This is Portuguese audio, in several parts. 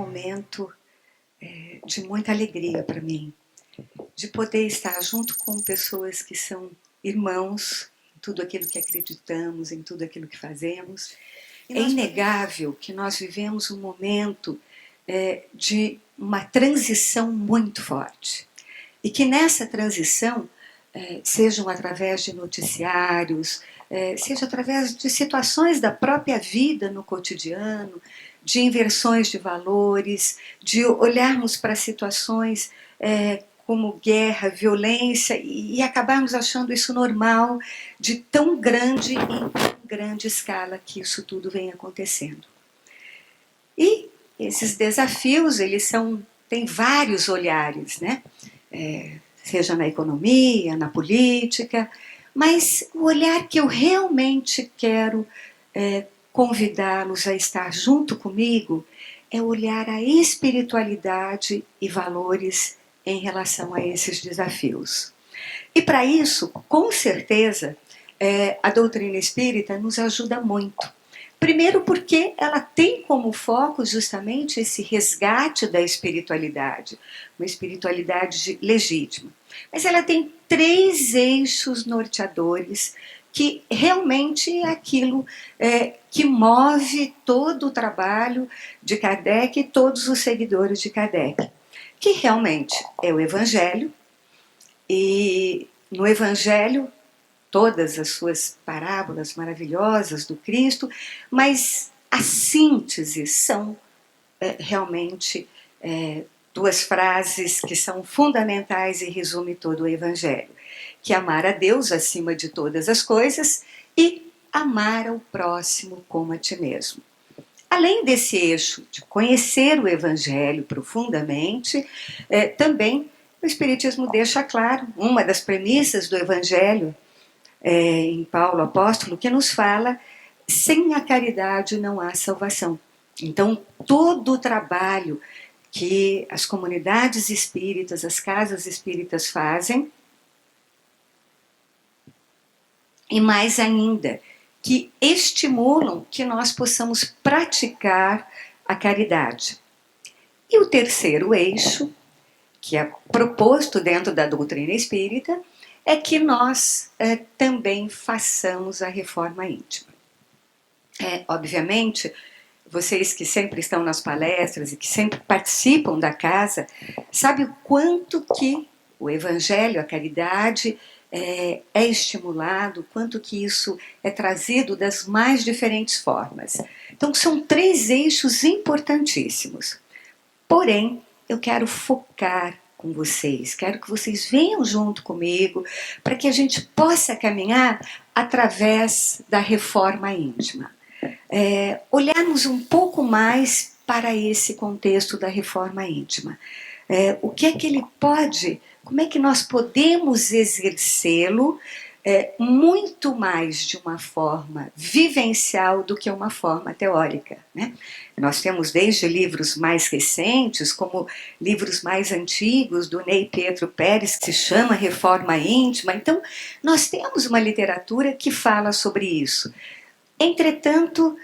momento de muita alegria para mim, de poder estar junto com pessoas que são irmãos em tudo aquilo que acreditamos, em tudo aquilo que fazemos. É inegável que nós vivemos um momento de uma transição muito forte. E que nessa transição, sejam através de noticiários, seja através de situações da própria vida no cotidiano, de inversões de valores, de olharmos para situações como guerra, violência, e acabarmos achando isso normal, de tão grande e em tão grande escala que isso tudo vem acontecendo. E esses desafios, eles têm vários olhares, né? Seja na economia, na política, mas o olhar que eu realmente quero convidá-los a estar junto comigo é olhar a espiritualidade e valores em relação a esses desafios. E para isso, com certeza, a doutrina espírita nos ajuda muito. Primeiro porque ela tem como foco justamente esse resgate da espiritualidade, uma espiritualidade legítima. Mas ela tem 3 eixos norteadores que realmente é aquilo que move todo o trabalho de Kardec e todos os seguidores de Kardec, que realmente é o Evangelho, e no Evangelho todas as suas parábolas maravilhosas do Cristo, mas a síntese são realmente 2 frases que são fundamentais e resumem todo o Evangelho, que é amar a Deus acima de todas as coisas e amar ao próximo como a ti mesmo. Além desse eixo de conhecer o Evangelho profundamente, também o Espiritismo deixa claro, uma das premissas do Evangelho, em Paulo Apóstolo, que nos fala: sem a caridade não há salvação. Então, todo o trabalho que as comunidades espíritas, as casas espíritas fazem, e mais ainda, que estimulam que nós possamos praticar a caridade. E o terceiro eixo, que é proposto dentro da doutrina espírita, é que nós também façamos a reforma íntima. Obviamente, vocês que sempre estão nas palestras e que sempre participam da casa, sabem o quanto que o Evangelho, a caridade, é estimulado, quanto que isso é trazido das mais diferentes formas. Então, são 3 eixos importantíssimos. Porém, eu quero focar com vocês, quero que vocês venham junto comigo para que a gente possa caminhar através da reforma íntima. Olharmos um pouco mais para esse contexto da reforma íntima. O que é que ele pode, como é que nós podemos exercê-lo muito mais de uma forma vivencial do que uma forma teórica, né? Nós temos desde livros mais recentes, como livros mais antigos, do Ney Pietro Pérez, que se chama Reforma Íntima. Então, nós temos uma literatura que fala sobre isso. Entretanto,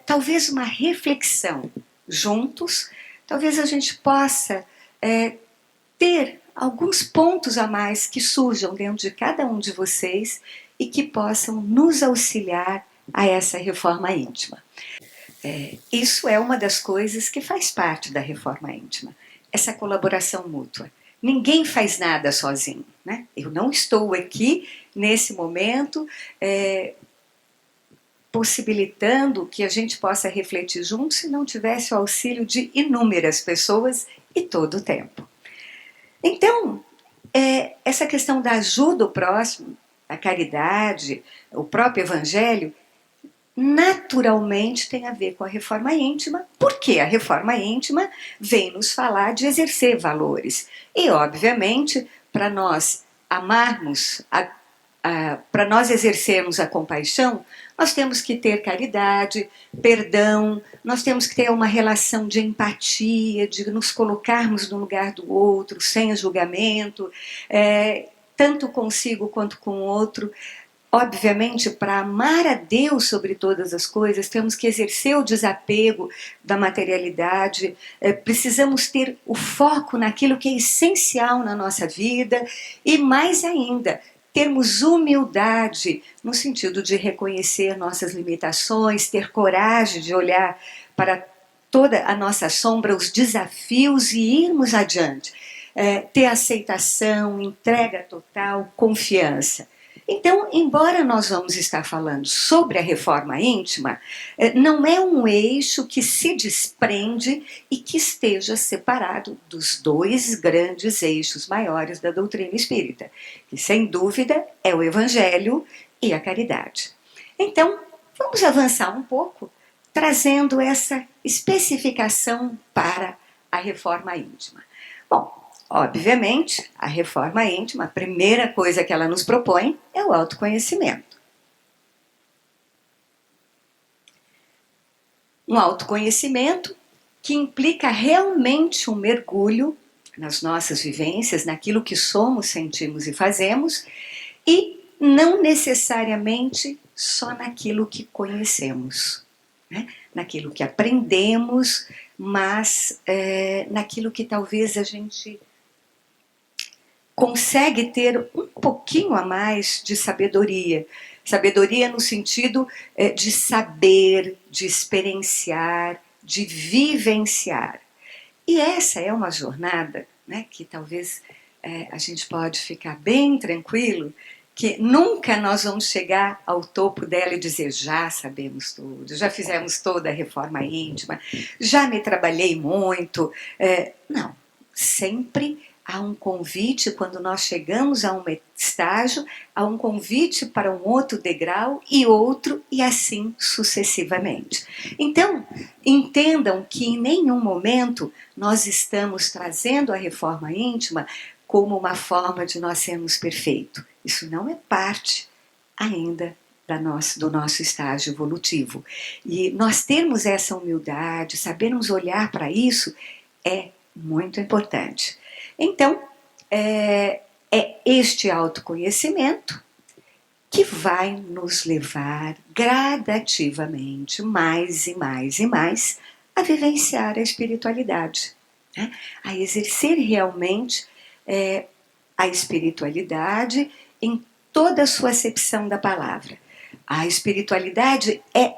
talvez uma reflexão juntos, talvez a gente possa ter alguns pontos a mais que surjam dentro de cada um de vocês e que possam nos auxiliar a essa reforma íntima. Isso é uma das coisas que faz parte da reforma íntima, essa colaboração mútua. Ninguém faz nada sozinho, né? Eu não estou aqui, nesse momento, possibilitando que a gente possa refletir juntos se não tivesse o auxílio de inúmeras pessoas e todo o tempo. Então, essa questão da ajuda ao próximo, a caridade, o próprio Evangelho, naturalmente tem a ver com a reforma íntima, porque a reforma íntima vem nos falar de exercer valores. E, obviamente, para nós amarmos, para nós exercermos a compaixão, nós temos que ter caridade, perdão, nós temos que ter uma relação de empatia, de nos colocarmos no lugar do outro, sem julgamento, tanto consigo quanto com o outro. Obviamente, para amar a Deus sobre todas as coisas, temos que exercer o desapego da materialidade, precisamos ter o foco naquilo que é essencial na nossa vida e, mais ainda, termos humildade no sentido de reconhecer nossas limitações, ter coragem de olhar para toda a nossa sombra, os desafios e irmos adiante. Ter aceitação, entrega total, confiança. Então, embora nós vamos estar falando sobre a reforma íntima, não é um eixo que se desprende e que esteja separado dos dois grandes eixos maiores da doutrina espírita, que sem dúvida é o Evangelho e a caridade. Então, vamos avançar um pouco, trazendo essa especificação para a reforma íntima. Bom, obviamente, a reforma íntima, a primeira coisa que ela nos propõe é o autoconhecimento. Um autoconhecimento que implica realmente um mergulho nas nossas vivências, naquilo que somos, sentimos e fazemos, e não necessariamente só naquilo que conhecemos, né? Naquilo que aprendemos, mas naquilo que talvez a gente consegue ter um pouquinho a mais de sabedoria. Sabedoria no sentido de saber, de experienciar, de vivenciar. E essa é uma jornada, né, que talvez a gente pode ficar bem tranquilo, que nunca nós vamos chegar ao topo dela e dizer já sabemos tudo, já fizemos toda a reforma íntima, já me trabalhei muito. Não, sempre há um convite, quando nós chegamos a um estágio, há um convite para um outro degrau e outro, e assim sucessivamente. Então, entendam que em nenhum momento nós estamos trazendo a reforma íntima como uma forma de nós sermos perfeitos. Isso não é parte ainda do nosso estágio evolutivo. E nós termos essa humildade, sabermos olhar para isso, é muito importante. Então, é este autoconhecimento que vai nos levar gradativamente, mais e mais e mais, a vivenciar a espiritualidade, né? A exercer realmente a espiritualidade em toda a sua acepção da palavra. A espiritualidade é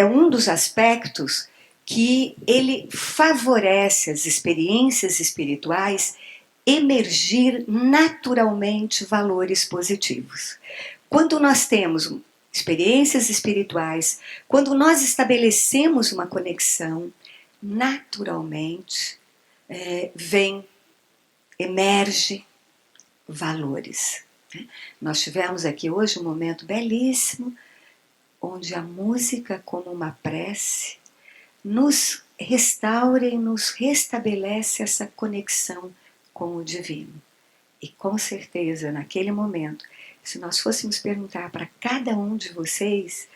um dos aspectos que ele favorece as experiências espirituais emergir naturalmente valores positivos. Quando nós temos experiências espirituais, quando nós estabelecemos uma conexão, naturalmente emerge valores. Nós tivemos aqui hoje um momento belíssimo, onde a música, como uma prece, nos restaura e nos restabelece essa conexão com o divino. E com certeza, naquele momento, se nós fôssemos perguntar para cada um de vocês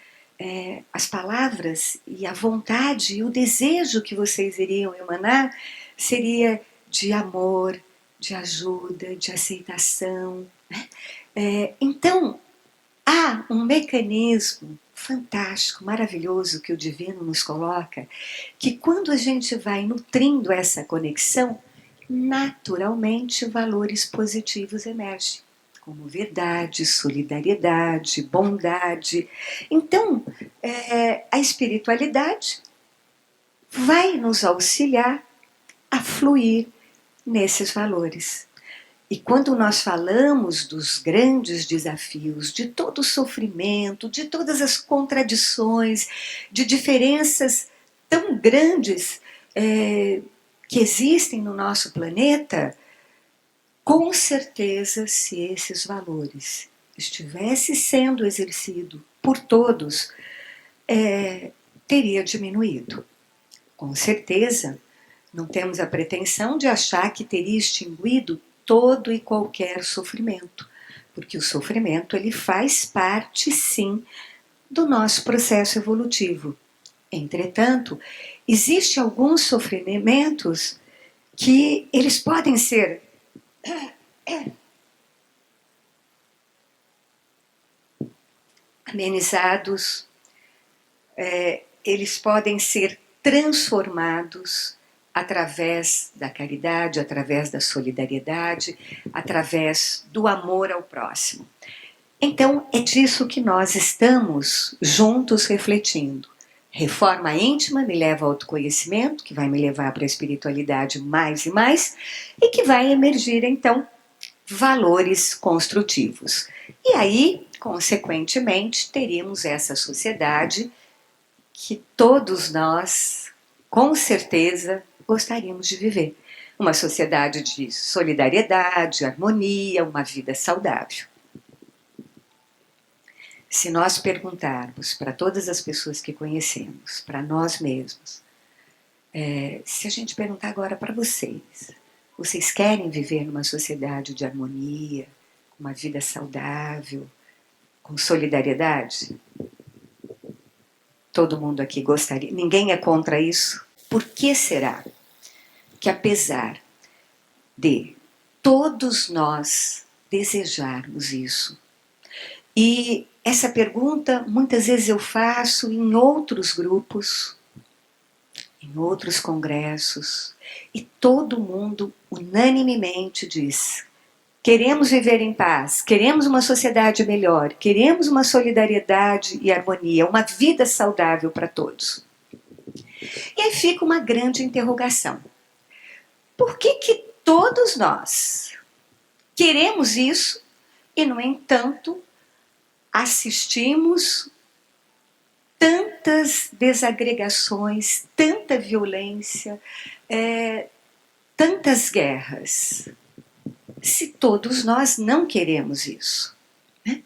as palavras e a vontade e o desejo que vocês iriam emanar, seria de amor, de ajuda, de aceitação, né? Então, há um mecanismo fantástico, maravilhoso que o divino nos coloca, que quando a gente vai nutrindo essa conexão, naturalmente valores positivos emergem, como verdade, solidariedade, bondade. Então, a espiritualidade vai nos auxiliar a fluir nesses valores. E quando nós falamos dos grandes desafios, de todo o sofrimento, de todas as contradições, de diferenças tão grandes que existem no nosso planeta, com certeza, se esses valores estivessem sendo exercidos por todos, teria diminuído. Com certeza, não temos a pretensão de achar que teria extinguido todo e qualquer sofrimento, porque o sofrimento ele faz parte, sim, do nosso processo evolutivo. Entretanto, existem alguns sofrimentos que eles podem ser amenizados, eles podem ser transformados através da caridade, através da solidariedade, através do amor ao próximo. Então, é disso que nós estamos juntos refletindo. Reforma íntima me leva ao autoconhecimento, que vai me levar para a espiritualidade mais e mais, e que vai emergir, então, valores construtivos. E aí, consequentemente, teríamos essa sociedade que todos nós, com certeza, gostaríamos de viver. Uma sociedade de solidariedade, harmonia, uma vida saudável. Se nós perguntarmos para todas as pessoas que conhecemos, para nós mesmos, se a gente perguntar agora para vocês querem viver numa sociedade de harmonia, uma vida saudável, com solidariedade? Todo mundo aqui gostaria. Ninguém é contra isso? Por que será que, apesar de todos nós desejarmos isso, e essa pergunta muitas vezes eu faço em outros grupos, em outros congressos, e todo mundo unanimemente diz: queremos viver em paz, queremos uma sociedade melhor, queremos uma solidariedade e harmonia, uma vida saudável para todos. E aí fica uma grande interrogação. Por que todos nós queremos isso e, no entanto, assistimos tantas desagregações, tanta violência, tantas guerras, se todos nós não queremos isso, né?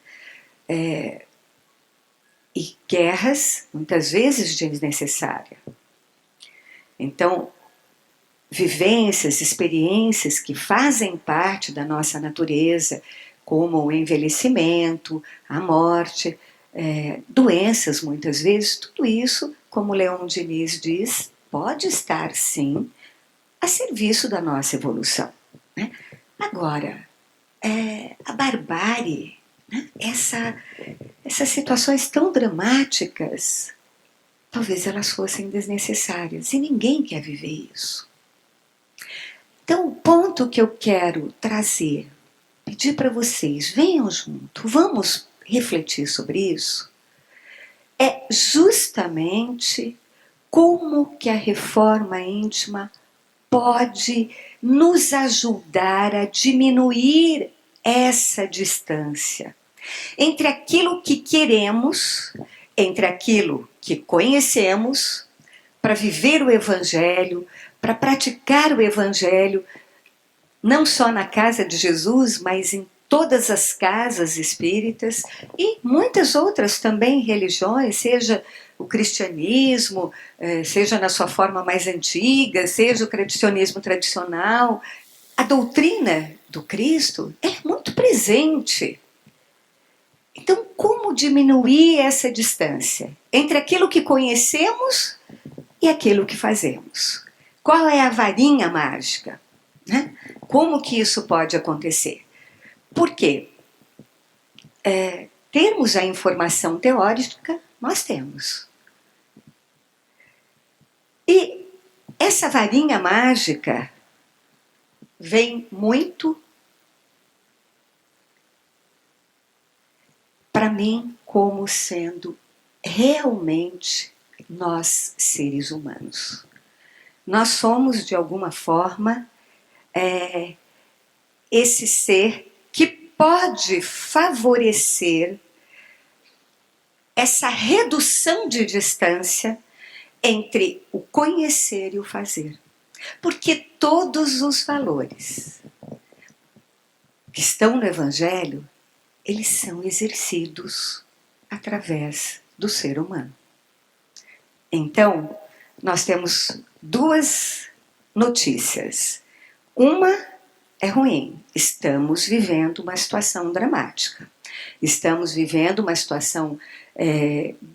E guerras, muitas vezes, desnecessárias. Então, vivências, experiências que fazem parte da nossa natureza, como o envelhecimento, a morte, doenças muitas vezes, tudo isso, como Leon Denis diz, pode estar sim a serviço da nossa evolução, né? Agora, a barbárie, né? Essas situações tão dramáticas, talvez elas fossem desnecessárias e ninguém quer viver isso. Então, o ponto que eu quero trazer, pedir para vocês, venham junto, vamos refletir sobre isso, é justamente como que a reforma íntima pode nos ajudar a diminuir essa distância entre aquilo que queremos, entre aquilo que conhecemos, para viver o Evangelho, para praticar o Evangelho, não só na casa de Jesus, mas em todas as casas espíritas e muitas outras também religiões, seja o cristianismo, seja na sua forma mais antiga, seja o cristianismo tradicional. A doutrina do Cristo é muito presente. Então, como diminuir essa distância entre aquilo que conhecemos e aquilo que fazemos? Qual é a varinha mágica, né? Como que isso pode acontecer? Porque termos a informação teórica, nós temos. E essa varinha mágica vem muito para mim como sendo realmente nós, seres humanos. Nós somos, de alguma forma, esse ser que pode favorecer essa redução de distância entre o conhecer e o fazer. Porque todos os valores que estão no Evangelho, eles são exercidos através do ser humano. Então, nós temos duas notícias. Uma é ruim. Estamos vivendo uma situação dramática. Estamos vivendo uma situação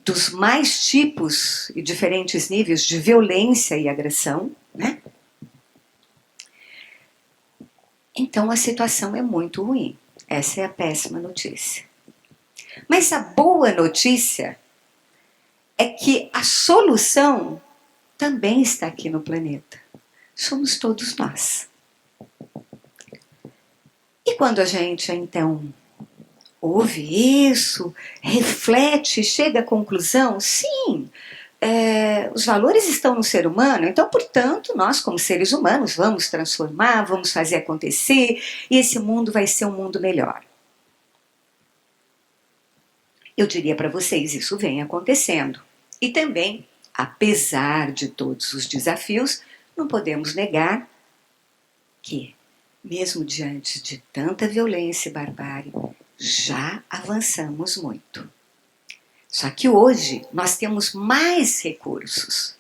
dos mais tipos e diferentes níveis de violência e agressão, né? Então, a situação é muito ruim. Essa é a péssima notícia. Mas a boa notícia é que a solução também está aqui no planeta. Somos todos nós. E quando a gente, então, ouve isso, reflete, chega à conclusão, sim, os valores estão no ser humano, então, portanto, nós, como seres humanos, vamos transformar, vamos fazer acontecer, e esse mundo vai ser um mundo melhor. Eu diria para vocês, isso vem acontecendo. E também, apesar de todos os desafios, não podemos negar que, mesmo diante de tanta violência e barbárie, já avançamos muito. Só que hoje nós temos mais recursos.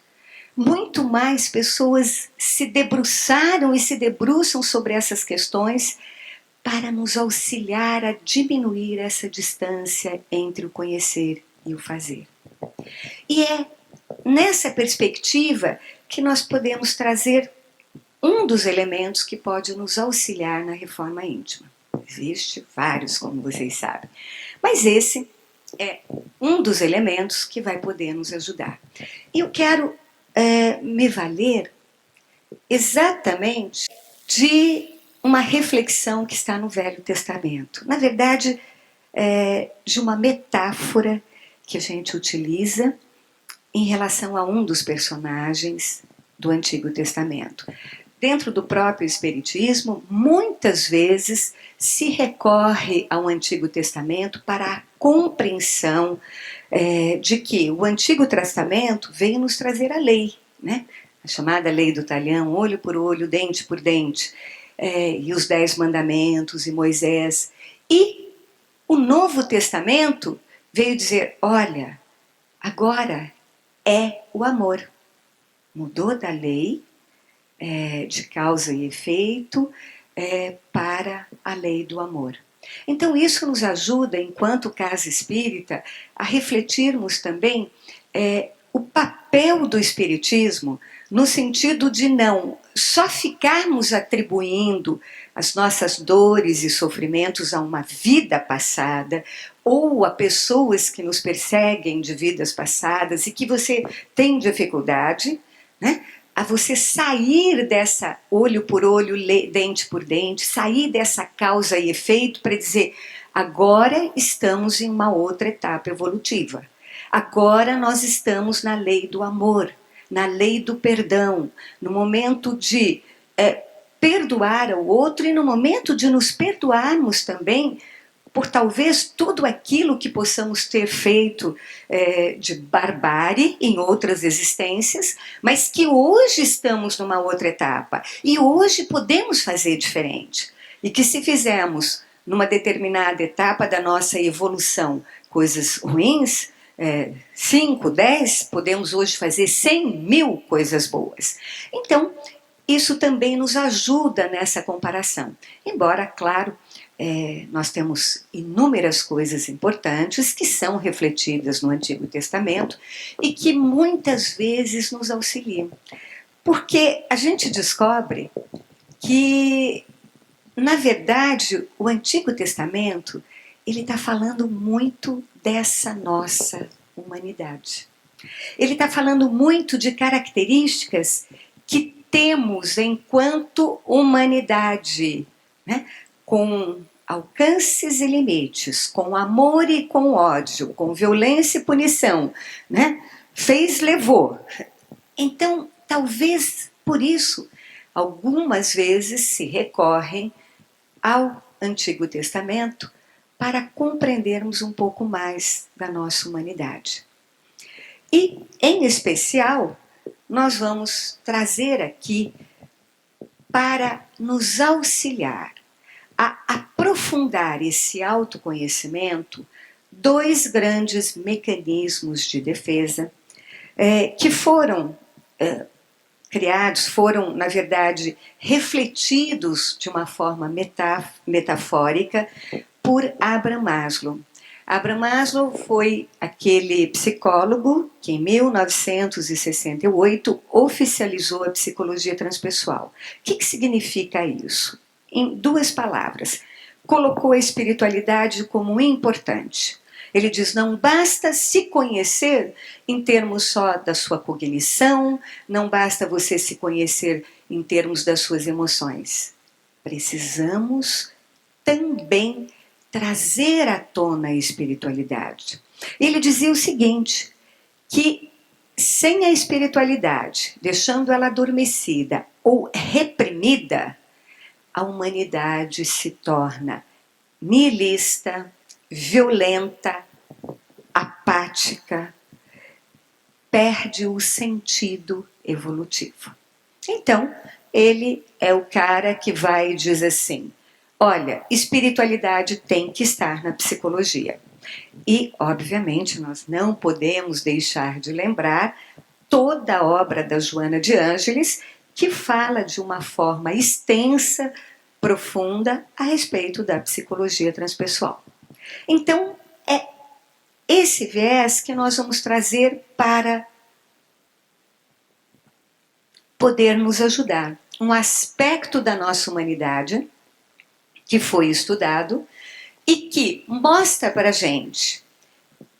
Muito mais pessoas se debruçaram e se debruçam sobre essas questões para nos auxiliar a diminuir essa distância entre o conhecer e o fazer. E é nessa perspectiva que nós podemos trazer um dos elementos que pode nos auxiliar na reforma íntima. Existem vários, como vocês sabem. Mas esse é um dos elementos que vai poder nos ajudar. E eu quero me valer exatamente de uma reflexão que está no Velho Testamento. Na verdade, de uma metáfora que a gente utiliza em relação a um dos personagens do Antigo Testamento. Dentro do próprio Espiritismo, muitas vezes se recorre ao Antigo Testamento para a compreensão de que o Antigo Testamento veio nos trazer a lei, né? A chamada lei do talhão, olho por olho, dente por dente, e os 10 mandamentos e Moisés. E o Novo Testamento veio dizer, olha, agora é o amor. Mudou da lei de causa e efeito para a lei do amor. Então isso nos ajuda, enquanto casa espírita, a refletirmos também o papel do espiritismo no sentido de não só ficarmos atribuindo as nossas dores e sofrimentos a uma vida passada ou a pessoas que nos perseguem de vidas passadas e que você tem dificuldade, né, a você sair dessa olho por olho, dente por dente, sair dessa causa e efeito para dizer, agora estamos em uma outra etapa evolutiva. Agora nós estamos na lei do amor, na lei do perdão, no momento de perdoar ao outro e no momento de nos perdoarmos também por talvez tudo aquilo que possamos ter feito de barbárie em outras existências, mas que hoje estamos numa outra etapa e hoje podemos fazer diferente. E que se fizermos numa determinada etapa da nossa evolução coisas ruins, 5, 10, podemos hoje fazer 100 mil coisas boas. Então, isso também nos ajuda nessa comparação. Embora, claro, nós temos inúmeras coisas importantes que são refletidas no Antigo Testamento e que muitas vezes nos auxiliam. Porque a gente descobre que, na verdade, o Antigo Testamento ele está falando muito dessa nossa humanidade. Ele está falando muito de características que temos enquanto humanidade, né? Com alcances e limites, com amor e com ódio, com violência e punição, né? Fez, levou. Então, talvez por isso, algumas vezes se recorrem ao Antigo Testamento para compreendermos um pouco mais da nossa humanidade. E, em especial, nós vamos trazer aqui para nos auxiliar a aprofundar esse autoconhecimento 2 grandes mecanismos de defesa que foram criados, foram, na verdade, refletidos de uma forma metafórica por Abraham Maslow. Abraham Maslow foi aquele psicólogo que, em 1968, oficializou a psicologia transpessoal. O que significa isso? Em 2 palavras, colocou a espiritualidade como importante. Ele diz, não basta se conhecer em termos só da sua cognição, não basta você se conhecer em termos das suas emoções. Precisamos também trazer à tona a espiritualidade. Ele dizia o seguinte, que sem a espiritualidade, deixando ela adormecida ou reprimida, a humanidade se torna nihilista, violenta, apática, perde o sentido evolutivo. Então, ele é o cara que vai e diz assim, olha, espiritualidade tem que estar na psicologia. E, obviamente, nós não podemos deixar de lembrar toda a obra da Joana de Ângeles, que fala de uma forma extensa, profunda, a respeito da psicologia transpessoal. Então, é esse viés que nós vamos trazer para poder nos ajudar. Um aspecto da nossa humanidade que foi estudado e que mostra para a gente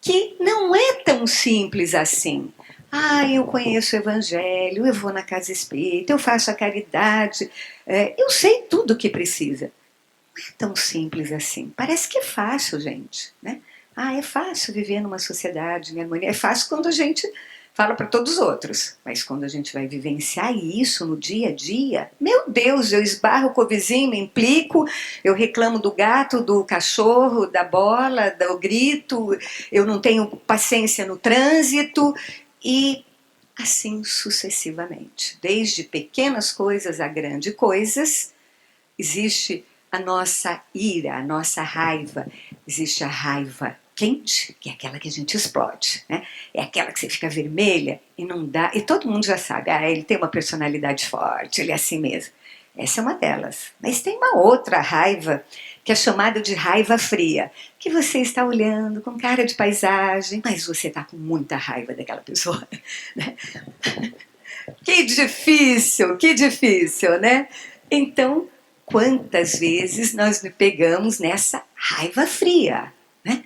que não é tão simples assim. Ah, eu conheço o evangelho, eu vou na casa espírita, eu faço a caridade, eu sei tudo o que precisa. Não é tão simples assim. Parece que é fácil, gente, né? Ah, é fácil viver numa sociedade em harmonia. É fácil quando a gente fala para todos os outros. Mas quando a gente vai vivenciar isso no dia a dia, meu Deus, eu esbarro com o vizinho, me implico, eu reclamo do gato, do cachorro, da bola, do grito, eu não tenho paciência no trânsito e assim sucessivamente. Desde pequenas coisas a grandes coisas, existe a nossa ira, a nossa raiva. Existe a raiva quente, que é aquela que a gente explode, né? É aquela que você fica vermelha e não dá. E todo mundo já sabe, ele tem uma personalidade forte, ele é assim mesmo. Essa é uma delas. Mas tem uma outra raiva, que é chamada de raiva fria, que você está olhando com cara de paisagem, mas você está com muita raiva daquela pessoa. Né? Que difícil, né? Então, quantas vezes nós nos pegamos nessa raiva fria, né?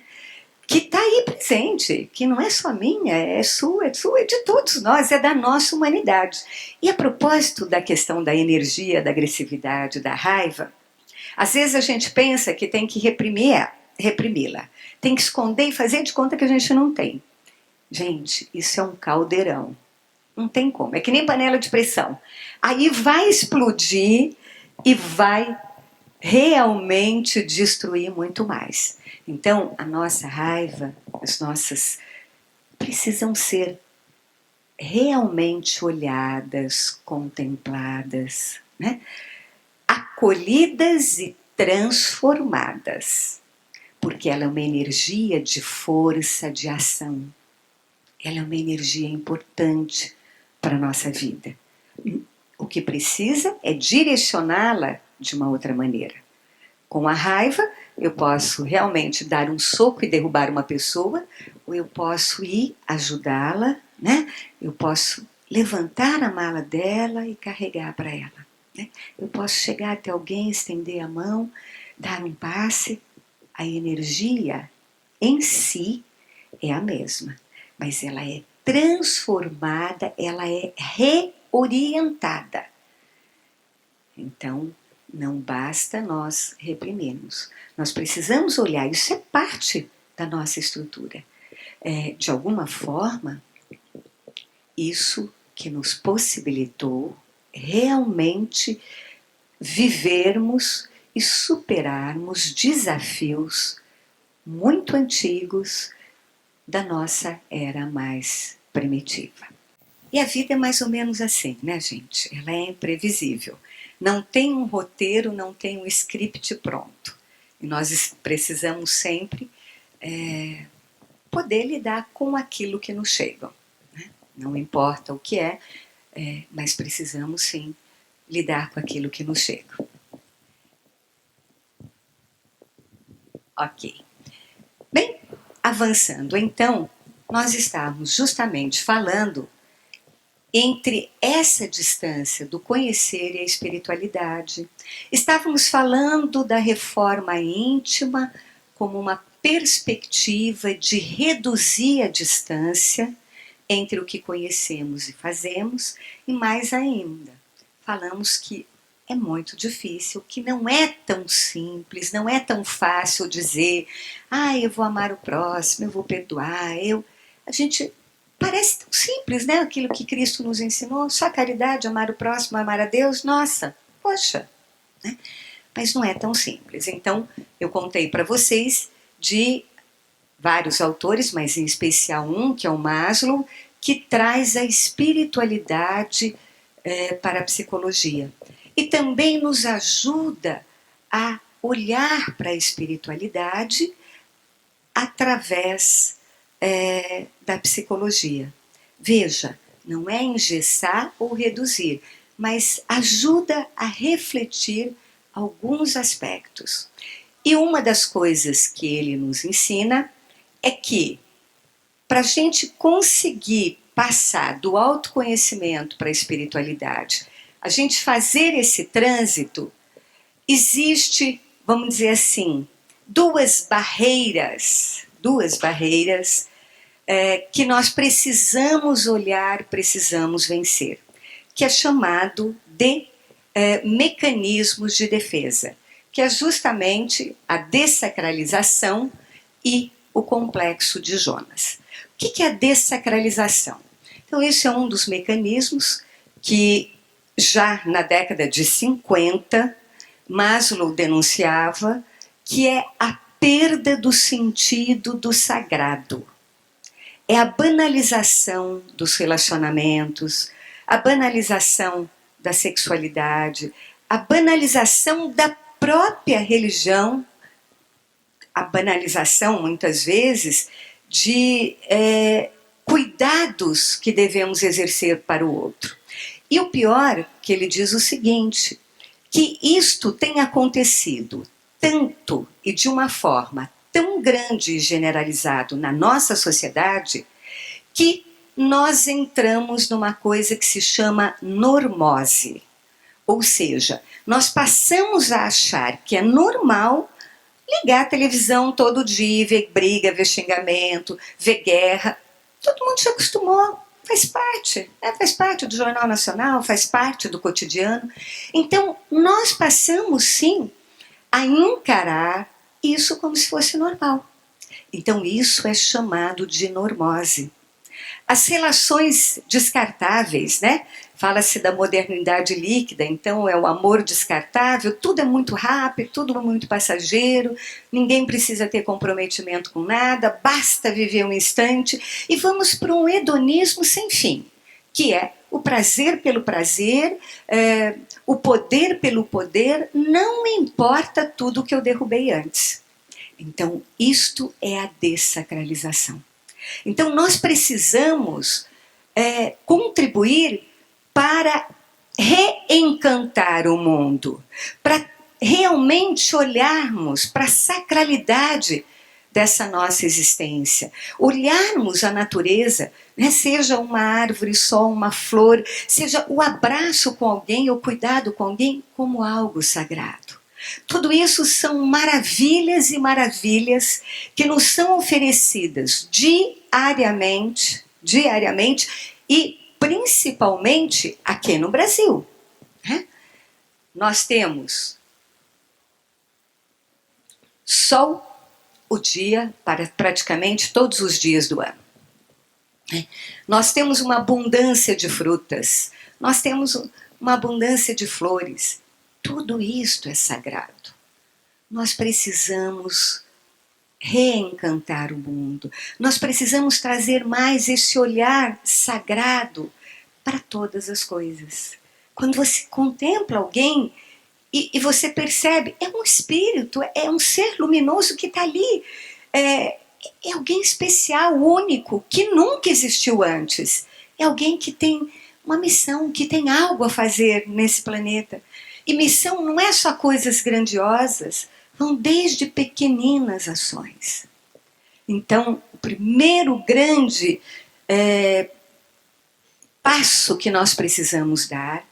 Que está aí presente, que não é só minha, é sua, é de todos nós, é da nossa humanidade. E a propósito da questão da energia, da agressividade, da raiva, às vezes a gente pensa que tem que reprimi-la, tem que esconder e fazer de conta que a gente não tem. Gente, isso é um caldeirão. Não tem como, é que nem panela de pressão. Aí vai explodir e vai realmente destruir muito mais. Então, a nossa raiva, as nossas, precisam ser realmente olhadas, contempladas, né? Acolhidas e transformadas, porque ela é uma energia de força, de ação. Ela é uma energia importante para a nossa vida. O que precisa é direcioná-la de uma outra maneira. Com a raiva, eu posso realmente dar um soco e derrubar uma pessoa, ou eu posso ir ajudá-la, né? Eu posso levantar a mala dela e carregar para ela. Né? Eu posso chegar até alguém, estender a mão, dar um passe. A energia em si é a mesma, mas ela é transformada, ela é reorientada. Então, não basta nós reprimirmos. Nós precisamos olhar, isso é parte da nossa estrutura. De alguma forma, isso que nos possibilitou realmente vivermos e superarmos desafios muito antigos da nossa era mais primitiva. E a vida é mais ou menos assim, né, gente? Ela é imprevisível. Não tem um roteiro, não tem um script pronto. E nós precisamos sempre poder lidar com aquilo que nos chega. Né? Não importa o que mas precisamos sim lidar com aquilo que nos chega. Ok. Bem, avançando então, nós estávamos justamente falando entre essa distância do conhecer e a espiritualidade. Estávamos falando da reforma íntima como uma perspectiva de reduzir a distância entre o que conhecemos e fazemos, e mais ainda, falamos que é muito difícil, que não é tão simples, não é tão fácil dizer, eu vou amar o próximo, eu vou perdoar, A gente parece tão simples, né? Aquilo que Cristo nos ensinou, só caridade, amar o próximo, amar a Deus, nossa, poxa, né? Mas não é tão simples. Então, eu contei para vocês de vários autores, mas em especial um, que é o Maslow, que traz a espiritualidade para a psicologia. E também nos ajuda a olhar para a espiritualidade através da psicologia. Veja, não é engessar ou reduzir, mas ajuda a refletir alguns aspectos. E uma das coisas que ele nos ensina é que, para a gente conseguir passar do autoconhecimento para a espiritualidade, a gente fazer esse trânsito, existe, vamos dizer assim, duas barreiras que nós precisamos olhar, precisamos vencer, que é chamado de mecanismos de defesa, que é justamente a dessacralização e o complexo de Jonas. O que é a dessacralização? Então, esse é um dos mecanismos que já na década de 50, Maslow denunciava, que é a perda do sentido do sagrado. É a banalização dos relacionamentos, a banalização da sexualidade, a banalização da própria religião, a banalização, muitas vezes, de cuidados que devemos exercer para o outro. E o pior, que ele diz o seguinte, que isto tem acontecido tanto e de uma forma tão grande e generalizado na nossa sociedade, que nós entramos numa coisa que se chama normose. Ou seja, nós passamos a achar que é normal ligar a televisão todo dia, ver briga, ver xingamento, ver guerra. Todo mundo se acostumou, faz parte do Jornal Nacional, faz parte do cotidiano. Então, nós passamos, sim, a encarar isso como se fosse normal. Então, isso é chamado de normose. As relações descartáveis, né? Fala-se da modernidade líquida, então é o amor descartável, tudo é muito rápido, tudo é muito passageiro, ninguém precisa ter comprometimento com nada, basta viver um instante, e vamos para um hedonismo sem fim, que é o prazer pelo prazer, o poder pelo poder, não importa tudo que eu derrubei antes. Então, isto é a dessacralização. Então, nós precisamos contribuir para reencantar o mundo, para realmente olharmos para a sacralidade dessa nossa existência, olharmos a natureza, né, seja uma árvore, só uma flor, seja o abraço com alguém, o cuidado com alguém, como algo sagrado. Tudo isso são maravilhas e maravilhas que nos são oferecidas diariamente e principalmente aqui no Brasil. Né? Nós temos sol o dia para praticamente todos os dias do ano. Né? Nós temos uma abundância de frutas, nós temos uma abundância de flores. Tudo isto é sagrado. Nós precisamos reencantar o mundo. Nós precisamos trazer mais esse olhar sagrado para todas as coisas. Quando você contempla alguém e você percebe, é um espírito, é um ser luminoso que está ali. É alguém especial, único, que nunca existiu antes. É alguém que tem uma missão, que tem algo a fazer nesse planeta. E missão não é só coisas grandiosas, vão desde pequeninas ações. Então, o primeiro grande passo que nós precisamos dar,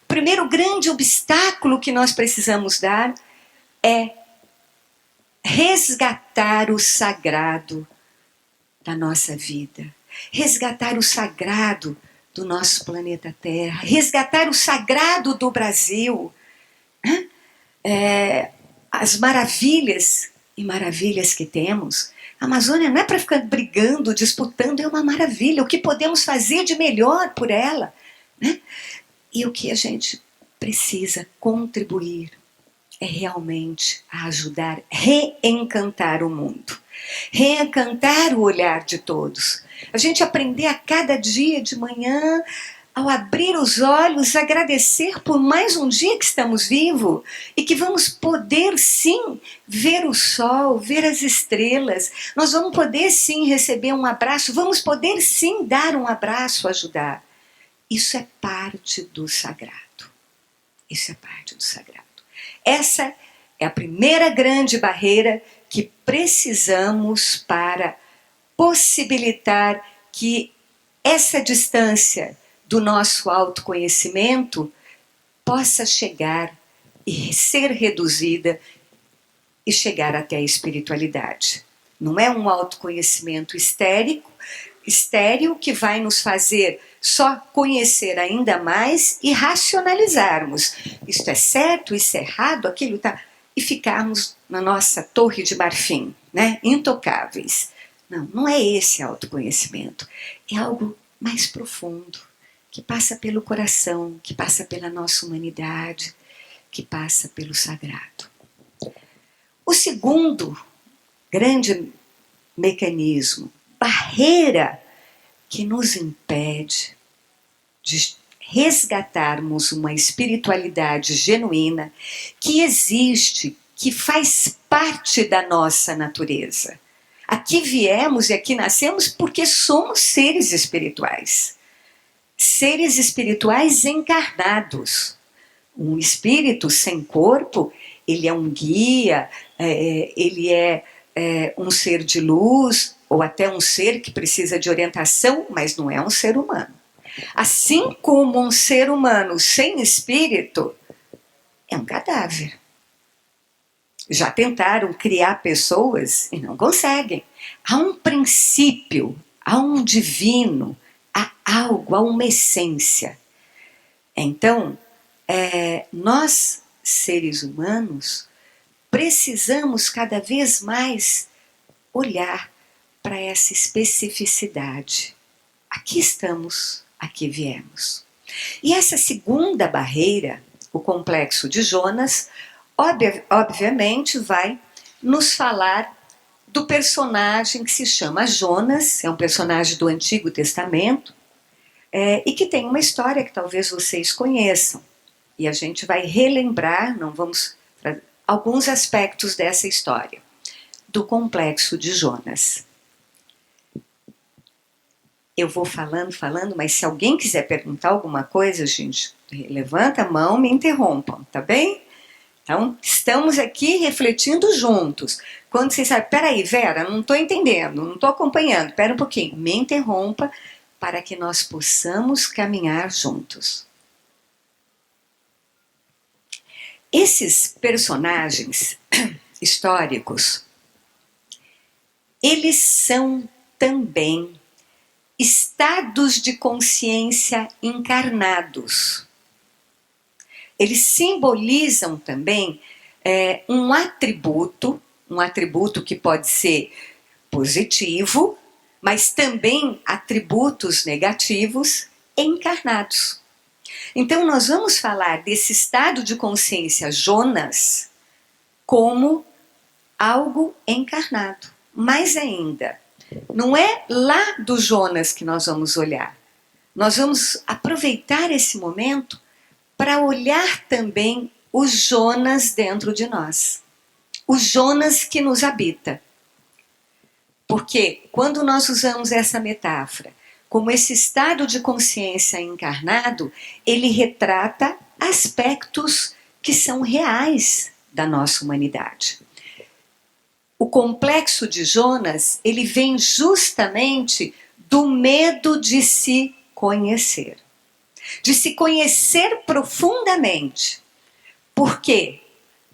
o primeiro grande obstáculo que nós precisamos dar é resgatar o sagrado da nossa vida, resgatar o sagrado do nosso planeta Terra, resgatar o sagrado do Brasil, as maravilhas e maravilhas que temos. A Amazônia não é para ficar brigando, disputando, é uma maravilha. O que podemos fazer de melhor por ela, né? E o que a gente precisa contribuir é realmente a ajudar a reencantar o mundo, reencantar o olhar de todos. A gente aprender a cada dia de manhã, ao abrir os olhos, agradecer por mais um dia que estamos vivos e que vamos poder sim ver o sol, ver as estrelas. Nós vamos poder sim receber um abraço, vamos poder sim dar um abraço, ajudar. Isso é parte do sagrado. Isso é parte do sagrado. Essa é a primeira grande barreira que precisamos para possibilitar que essa distância do nosso autoconhecimento possa chegar e ser reduzida e chegar até a espiritualidade. Não é um autoconhecimento estéril que vai nos fazer só conhecer ainda mais e racionalizarmos. Isto é certo, isso é errado, aquilo está... E ficarmos na nossa torre de marfim, né? Intocáveis. Não, não é esse autoconhecimento. É algo mais profundo, que passa pelo coração, que passa pela nossa humanidade, que passa pelo sagrado. O segundo grande mecanismo, barreira que nos impede de resgatarmos uma espiritualidade genuína que existe, que faz parte da nossa natureza. Aqui viemos e aqui nascemos porque somos seres espirituais. Seres espirituais encarnados. Um espírito sem corpo, ele é um guia, ele é um ser de luz, ou até um ser que precisa de orientação, mas não é um ser humano. Assim como um ser humano sem espírito é um cadáver. Já tentaram criar pessoas e não conseguem. Há um princípio, há um divino, há algo, há uma essência. Então, nós, seres humanos, precisamos cada vez mais olhar para essa especificidade. Aqui estamos, aqui viemos. E essa segunda barreira, o complexo de Jonas, obviamente vai nos falar do personagem que se chama Jonas, é um personagem do Antigo Testamento, e que tem uma história que talvez vocês conheçam. E a gente vai relembrar, não vamos alguns aspectos dessa história, do complexo de Jonas. Eu vou falando, mas se alguém quiser perguntar alguma coisa, gente, levanta a mão, me interrompam, tá bem? Então, estamos aqui refletindo juntos. Quando vocês sabem, peraí, Vera, não estou entendendo, não estou acompanhando, espera um pouquinho, me interrompa para que nós possamos caminhar juntos. Esses personagens históricos, eles são também estados de consciência encarnados. Eles simbolizam também um atributo que pode ser positivo, mas também atributos negativos encarnados. Então nós vamos falar desse estado de consciência Jonas como algo encarnado. Mais ainda, não é lá do Jonas que nós vamos olhar. Nós vamos aproveitar esse momento para olhar também o Jonas dentro de nós. O Jonas que nos habita. Porque quando nós usamos essa metáfora, como esse estado de consciência encarnado, ele retrata aspectos que são reais da nossa humanidade. O complexo de Jonas, ele vem justamente do medo de se conhecer. De se conhecer profundamente. Porque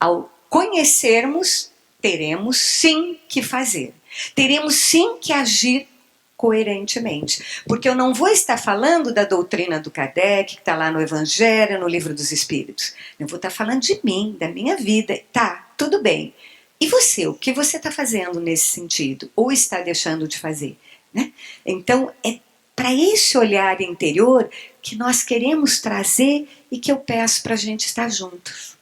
ao conhecermos, teremos sim que fazer. Teremos sim que agir coerentemente. Porque eu não vou estar falando da doutrina do Kardec, que está lá no Evangelho, no Livro dos Espíritos. Eu vou estar falando de mim, da minha vida. Tá, tudo bem. E você, o que você está fazendo nesse sentido? Ou está deixando de fazer? Né? Então, é para esse olhar interior que nós queremos trazer e que eu peço para a gente estar juntos.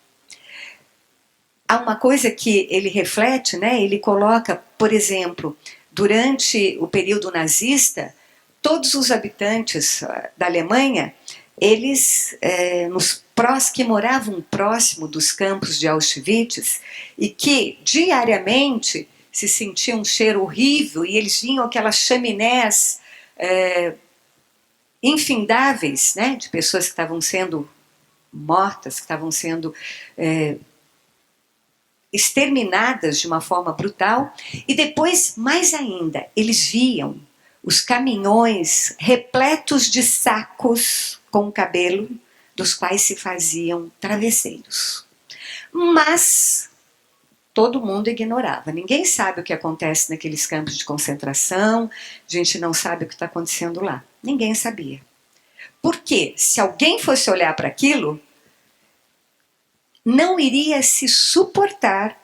Há uma coisa que ele reflete, né? Ele coloca, por exemplo, durante o período nazista, todos os habitantes da Alemanha, eles, que moravam próximo dos campos de Auschwitz e que diariamente se sentia um cheiro horrível e eles vinham aquelas chaminés infindáveis, né, de pessoas que estavam sendo mortas, que estavam sendo exterminadas de uma forma brutal, e depois, mais ainda, eles viam os caminhões repletos de sacos com cabelo, dos quais se faziam travesseiros. Mas todo mundo ignorava. Ninguém sabe o que acontece naqueles campos de concentração, a gente não sabe o que está acontecendo lá. Ninguém sabia. Porque se alguém fosse olhar para aquilo, não iria se suportar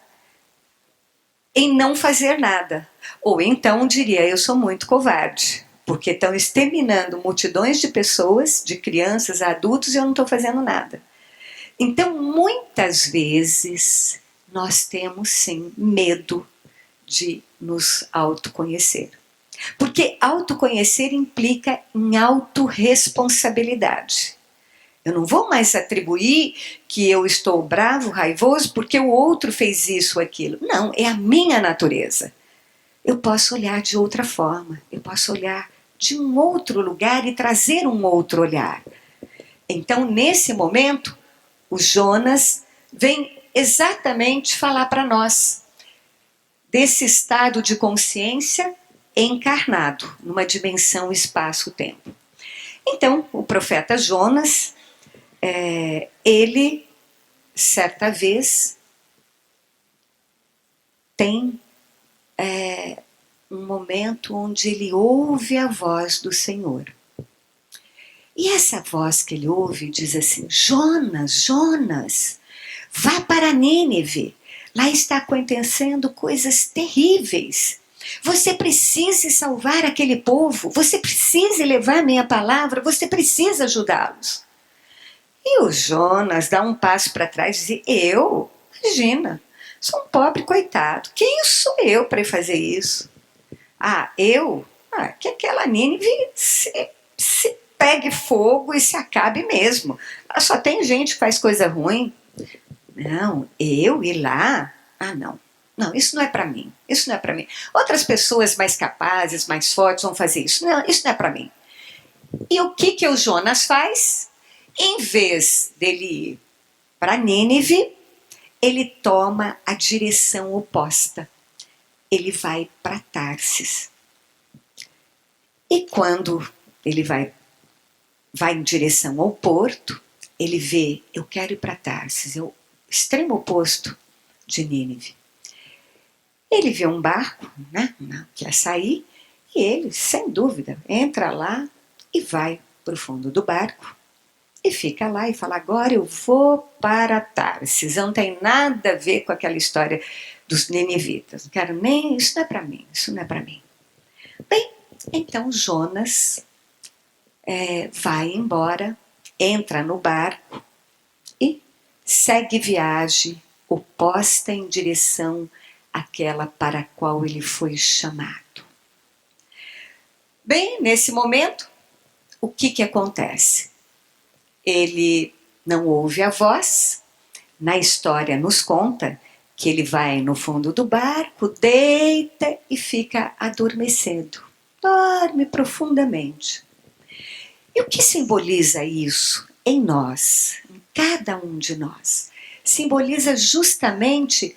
em não fazer nada. Ou então diria, eu sou muito covarde, porque estão exterminando multidões de pessoas, de crianças a adultos, e eu não estou fazendo nada. Então, muitas vezes, nós temos sim medo de nos autoconhecer. Porque autoconhecer implica em autorresponsabilidade. Eu não vou mais atribuir que eu estou bravo, raivoso, porque o outro fez isso ou aquilo. Não, é a minha natureza. Eu posso olhar de outra forma. Eu posso olhar de um outro lugar e trazer um outro olhar. Então, nesse momento, o Jonas vem exatamente falar para nós desse estado de consciência encarnado, numa dimensão espaço-tempo. Então, o profeta Jonas, ele, certa vez, tem um momento onde ele ouve a voz do Senhor. E essa voz que ele ouve diz assim, Jonas, Jonas, vá para Nínive, lá está acontecendo coisas terríveis. Você precisa salvar aquele povo, você precisa levar a minha palavra, você precisa ajudá-los. E o Jonas dá um passo para trás e diz, eu? Imagina, sou um pobre coitado, quem sou eu para fazer isso? Eu? Que aquela Nínive se pegue fogo e se acabe mesmo. Só tem gente que faz coisa ruim. Não, eu ir lá? Não. Não, isso não é para mim. Isso não é para mim. Outras pessoas mais capazes, mais fortes vão fazer isso. Não, isso não é para mim. E o que o Jonas faz? Em vez dele ir para Nínive, ele toma a direção oposta. Ele vai para Tarsis. E quando ele vai em direção ao porto, ele vê, eu quero ir para Tarsis, é o extremo oposto de Nínive. Ele vê um barco, né, que ia sair, e ele, sem dúvida, entra lá e vai para o fundo do barco. E fica lá e fala, agora eu vou para Tarsis. Não tem nada a ver com aquela história dos ninivitas. Não quero nem, isso não é para mim, isso não é para mim. Bem, então Jonas vai embora, entra no barco e segue viagem oposta em direção àquela para a qual ele foi chamado. Bem, nesse momento, o que acontece? Ele não ouve a voz, na história nos conta que ele vai no fundo do barco, deita e fica adormecendo, dorme profundamente. E o que simboliza isso em nós, em cada um de nós? Simboliza justamente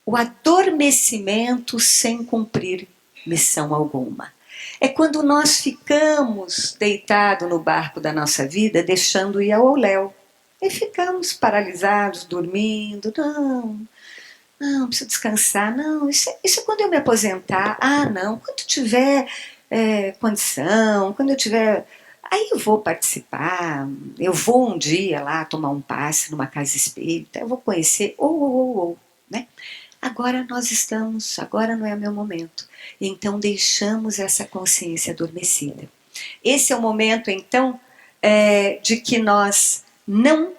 o adormecimento sem cumprir missão alguma. É quando nós ficamos deitados no barco da nossa vida, deixando ir ao léu. E ficamos paralisados, dormindo. Não, preciso descansar. Não, isso é quando eu me aposentar. Ah, não, quando tiver condição, quando eu tiver... Aí eu vou participar, eu vou um dia lá tomar um passe numa casa espírita, eu vou conhecer, né? Agora não é meu momento. Então deixamos essa consciência adormecida. Esse é o momento, então, de que nós não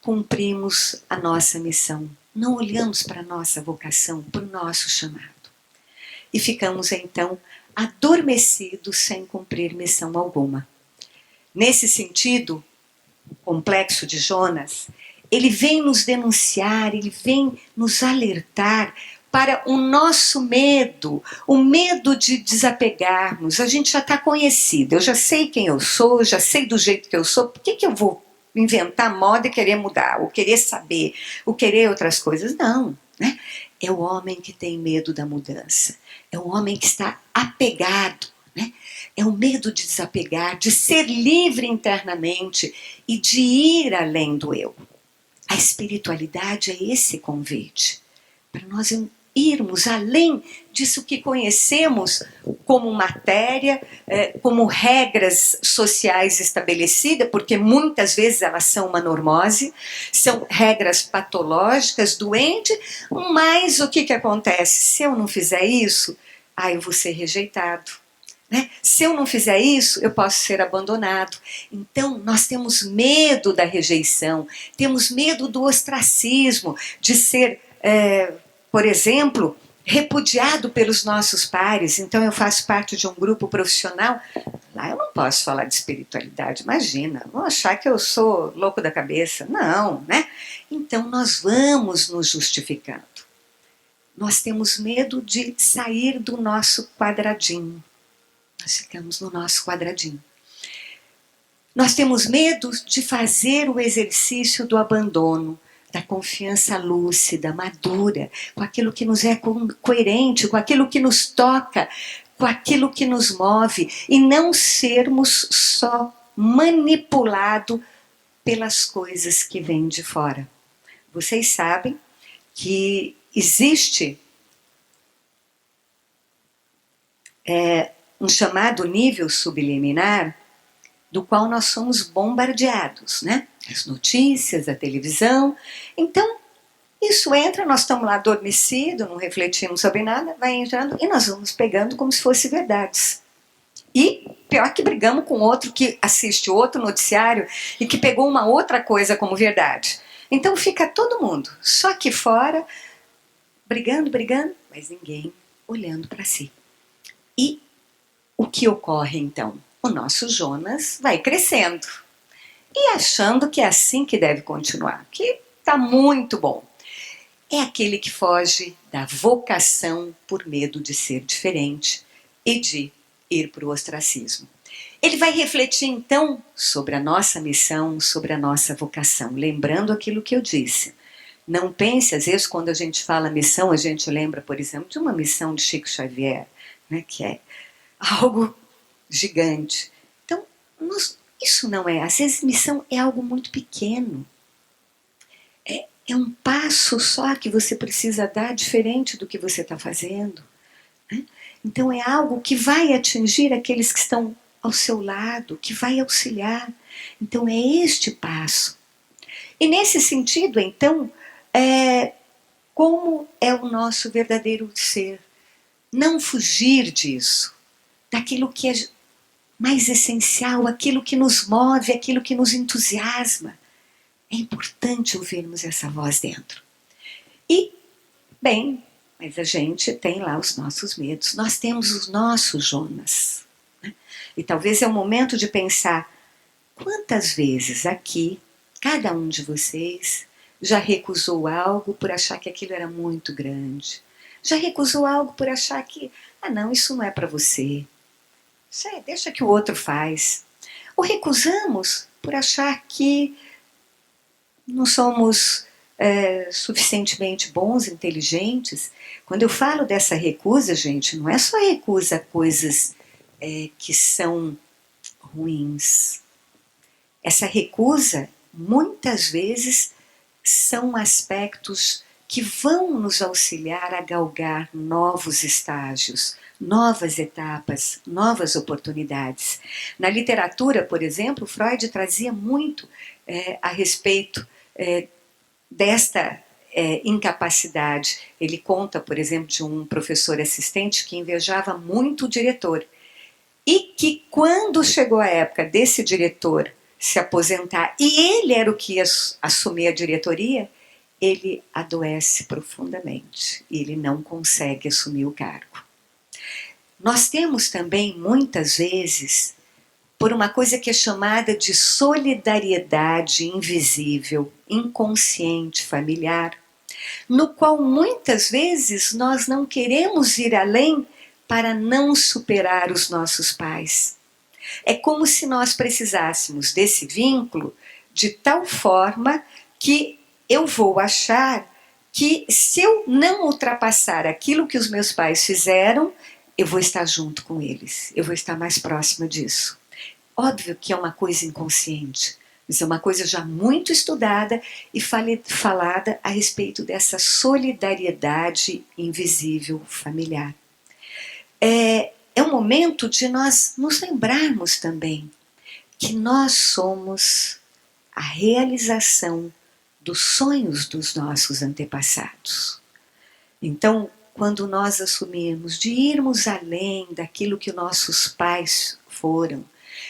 cumprimos a nossa missão, não olhamos para a nossa vocação, para o nosso chamado. E ficamos, então, adormecidos sem cumprir missão alguma. Nesse sentido, o complexo de Jonas, ele vem nos denunciar, ele vem nos alertar para o nosso medo, o medo de desapegarmos. A gente já está conhecido, eu já sei quem eu sou, já sei do jeito que eu sou, por que eu vou inventar moda e querer mudar, ou querer saber, ou querer outras coisas? Não, né? É o homem que tem medo da mudança, é o homem que está apegado, né? É o medo de desapegar, de ser livre internamente e de ir além do eu. A espiritualidade é esse convite, para nós irmos além disso que conhecemos como matéria, como regras sociais estabelecidas, porque muitas vezes elas são uma normose, são regras patológicas, doentes, mas o que acontece? Se eu não fizer isso, eu vou ser rejeitado. Né? Se eu não fizer isso, eu posso ser abandonado. Então, nós temos medo da rejeição, temos medo do ostracismo, de ser, por exemplo, repudiado pelos nossos pares. Então, eu faço parte de um grupo profissional. Lá eu não posso falar de espiritualidade, imagina, vão achar que eu sou louco da cabeça. Não, né? Então, nós vamos nos justificando. Nós temos medo de sair do nosso quadradinho. Nós ficamos no nosso quadradinho. Nós temos medo de fazer o exercício do abandono, da confiança lúcida, madura, com aquilo que nos é coerente, com aquilo que nos toca, com aquilo que nos move, e não sermos só manipulados pelas coisas que vêm de fora. Vocês sabem que existe um chamado nível subliminar, do qual nós somos bombardeados, né? As notícias, a televisão. Então, isso entra, nós estamos lá adormecidos, não refletimos sobre nada, vai entrando e nós vamos pegando como se fosse verdades. E pior que brigamos com outro que assiste outro noticiário e que pegou uma outra coisa como verdade. Então fica todo mundo, só que fora, brigando, mas ninguém olhando para si. E o que ocorre então? O nosso Jonas vai crescendo e achando que é assim que deve continuar, que está muito bom. É aquele que foge da vocação por medo de ser diferente e de ir para o ostracismo. Ele vai refletir então sobre a nossa missão, sobre a nossa vocação, lembrando aquilo que eu disse. Não pense, às vezes, quando a gente fala missão, a gente lembra, por exemplo, de uma missão de Chico Xavier, né, que é algo gigante. Então, isso não é. Às vezes, missão é algo muito pequeno. É um passo só que você precisa dar diferente do que você está fazendo. Né? Então, é algo que vai atingir aqueles que estão ao seu lado, que vai auxiliar. Então, é este passo. E nesse sentido, então, como é o nosso verdadeiro ser? Não fugir disso, daquilo que é mais essencial, aquilo que nos move, aquilo que nos entusiasma. É importante ouvirmos essa voz dentro. E, bem, mas a gente tem lá os nossos medos. Nós temos os nossos Jonas. Né? E talvez é o momento de pensar quantas vezes aqui, cada um de vocês já recusou algo por achar que aquilo era muito grande. Já recusou algo por achar que, não, isso não é para você. Deixa que o outro faz. Ou recusamos por achar que não somos suficientemente bons, inteligentes. Quando eu falo dessa recusa, gente, não é só recusa a coisas que são ruins. Essa recusa, muitas vezes, são aspectos que vão nos auxiliar a galgar novos estágios, novas etapas, novas oportunidades. Na literatura, por exemplo, Freud trazia muito a respeito desta incapacidade. Ele conta, por exemplo, de um professor assistente que invejava muito o diretor e que, quando chegou a época desse diretor se aposentar e ele era o que ia assumir a diretoria, ele adoece profundamente e ele não consegue assumir o cargo. Nós temos também, muitas vezes, por uma coisa que é chamada de solidariedade invisível, inconsciente, familiar, no qual muitas vezes nós não queremos ir além para não superar os nossos pais. É como se nós precisássemos desse vínculo de tal forma que eu vou achar que se eu não ultrapassar aquilo que os meus pais fizeram, eu vou estar junto com eles, eu vou estar mais próxima disso. Óbvio que é uma coisa inconsciente, mas é uma coisa já muito estudada e falada a respeito dessa solidariedade invisível familiar. É um momento de nós nos lembrarmos também que nós somos a realização dos sonhos dos nossos antepassados. Então, quando nós assumirmos de irmos além daquilo que nossos pais foram,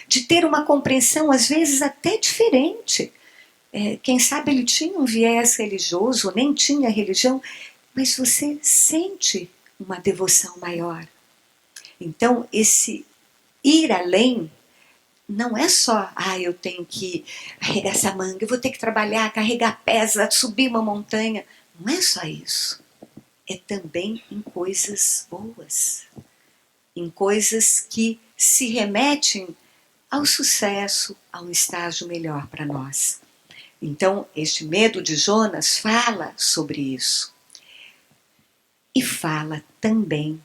de ter uma compreensão às vezes até diferente, quem sabe ele tinha um viés religioso, ou nem tinha religião, mas você sente uma devoção maior. Então, esse ir além não é só, eu tenho que arregaçar manga, eu vou ter que trabalhar, carregar pesa, subir uma montanha. Não é só isso. É também em coisas boas, em coisas que se remetem ao sucesso, a um estágio melhor para nós. Então, este medo de Jonas fala sobre isso. E fala também,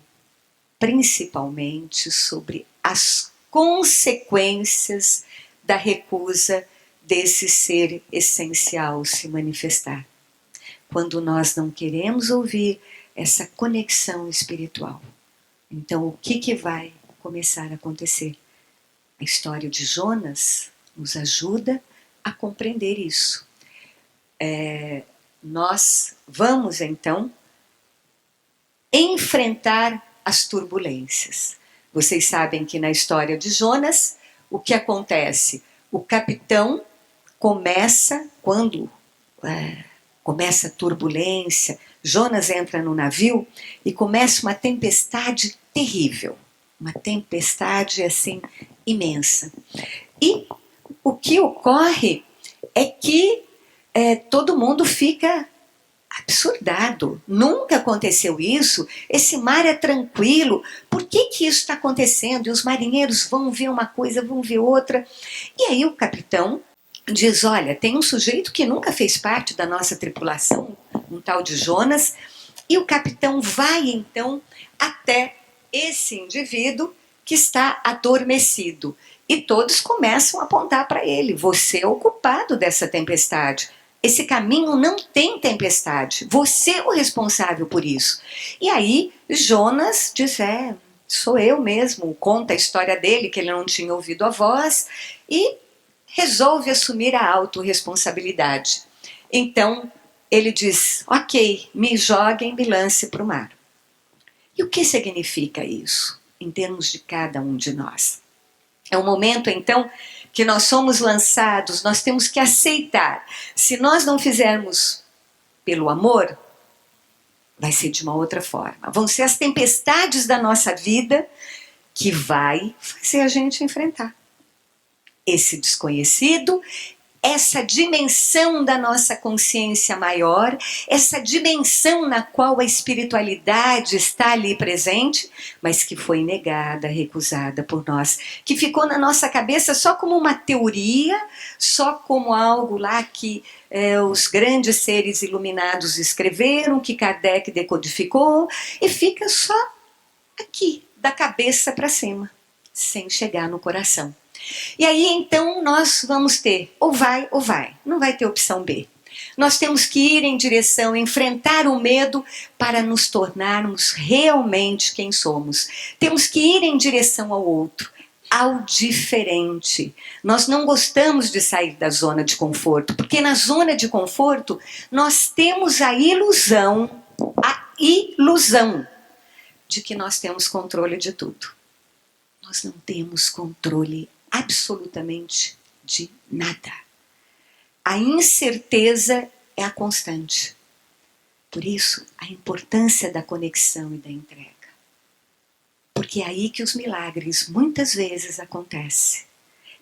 principalmente, sobre as consequências da recusa desse ser essencial se manifestar. Quando nós não queremos ouvir essa conexão espiritual. Então, o que vai começar a acontecer? A história de Jonas nos ajuda a compreender isso. Nós vamos, então, enfrentar as turbulências. Vocês sabem que na história de Jonas, o que acontece? O capitão começa, quando começa a turbulência, Jonas entra no navio e começa uma tempestade terrível. Uma tempestade, assim, imensa. E o que ocorre é que todo mundo fica absurdado. Nunca aconteceu isso. Esse mar é tranquilo. Por que isso está acontecendo? E os marinheiros vão ver uma coisa, vão ver outra. E aí o capitão diz, olha, tem um sujeito que nunca fez parte da nossa tripulação, um tal de Jonas, e o capitão vai então até esse indivíduo que está adormecido. E todos começam a apontar para ele, você é o culpado dessa tempestade. Esse caminho não tem tempestade, você é o responsável por isso. E aí Jonas diz, sou eu mesmo, conta a história dele, que ele não tinha ouvido a voz, e resolve assumir a autorresponsabilidade. Então, ele diz, ok, me joguem, me lance para o mar. E o que significa isso, em termos de cada um de nós? É um momento, então, que nós somos lançados, nós temos que aceitar. Se nós não fizermos pelo amor, vai ser de uma outra forma. Vão ser as tempestades da nossa vida que vai fazer a gente enfrentar esse desconhecido, essa dimensão da nossa consciência maior, essa dimensão na qual a espiritualidade está ali presente, mas que foi negada, recusada por nós, que ficou na nossa cabeça só como uma teoria, só como algo lá que os grandes seres iluminados escreveram, que Kardec decodificou, e fica só aqui, da cabeça para cima, sem chegar no coração. E aí então nós vamos ter ou vai, não vai ter opção B. Nós temos que ir em direção, enfrentar o medo para nos tornarmos realmente quem somos. Temos que ir em direção ao outro, ao diferente. Nós não gostamos de sair da zona de conforto, porque na zona de conforto nós temos a ilusão de que nós temos controle de tudo. Nós não temos controle absolutamente de nada. A incerteza é a constante. Por isso, a importância da conexão e da entrega. Porque é aí que os milagres muitas vezes acontecem.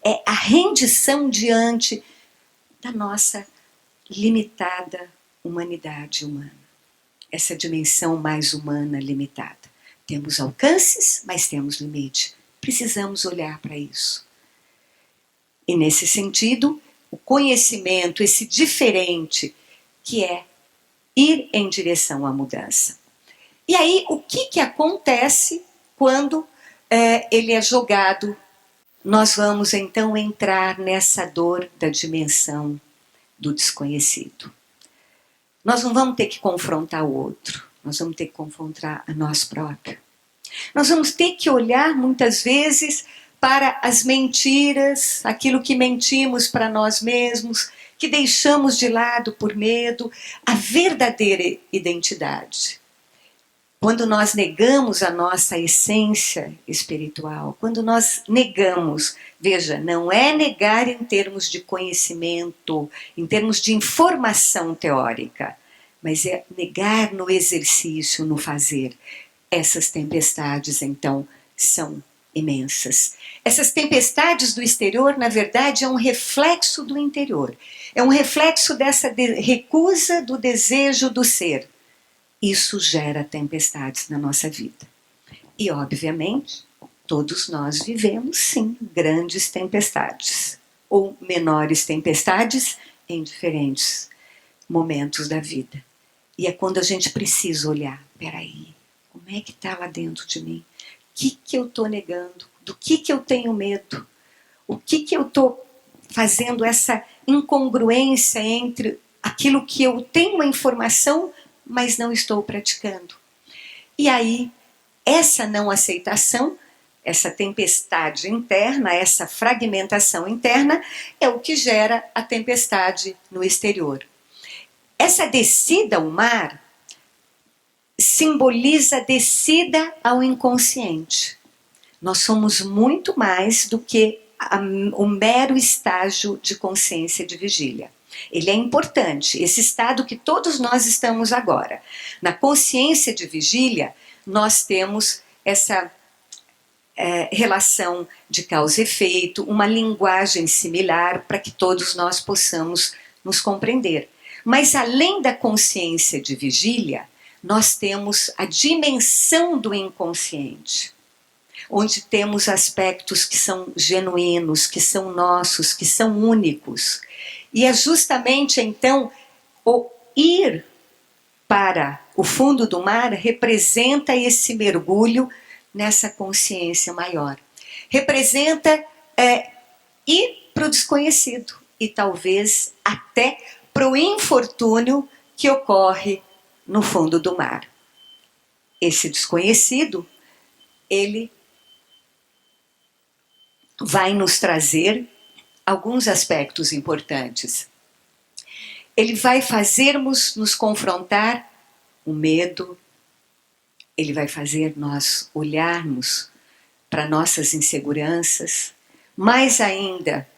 É a rendição diante da nossa limitada humanidade humana. Essa dimensão mais humana limitada. Temos alcances, mas temos limite. Precisamos olhar para isso. E nesse sentido, o conhecimento, esse diferente, que é ir em direção à mudança. E aí, o que acontece quando ele é jogado? Nós vamos então entrar nessa dor da dimensão do desconhecido. Nós não vamos ter que confrontar o outro, nós vamos ter que confrontar a nós próprios. Nós vamos ter que olhar muitas vezes para as mentiras, aquilo que mentimos para nós mesmos, que deixamos de lado por medo, a verdadeira identidade. Quando nós negamos a nossa essência espiritual, quando nós negamos, veja, não é negar em termos de conhecimento, em termos de informação teórica, mas é negar no exercício, no fazer. Essas tempestades, então, são imensas. Essas tempestades do exterior, na verdade, é um reflexo do interior. É um reflexo dessa recusa do desejo do ser. Isso gera tempestades na nossa vida. E, obviamente, todos nós vivemos, sim, grandes tempestades. Ou menores tempestades em diferentes momentos da vida. E é quando a gente precisa olhar, peraí, como é que está lá dentro de mim? O que eu estou negando? Do que eu tenho medo? O que eu estou fazendo essa incongruência entre aquilo que eu tenho a informação, mas não estou praticando? E aí, essa não aceitação, essa tempestade interna, essa fragmentação interna, é o que gera a tempestade no exterior. Essa descida ao mar simboliza a descida ao inconsciente. Nós somos muito mais do que o mero estágio de consciência de vigília. Ele é importante, esse estado que todos nós estamos agora. Na consciência de vigília, nós temos essa relação de causa e efeito, uma linguagem similar para que todos nós possamos nos compreender. Mas além da consciência de vigília, nós temos a dimensão do inconsciente, onde temos aspectos que são genuínos, que são nossos, que são únicos. E é justamente então o ir para o fundo do mar representa esse mergulho nessa consciência maior. Representa ir para o desconhecido e talvez até para o infortúnio que ocorre no fundo do mar. Esse desconhecido, ele vai nos trazer alguns aspectos importantes. Ele vai fazermos nos confrontar o medo, ele vai fazer nós olharmos para nossas inseguranças, mais ainda,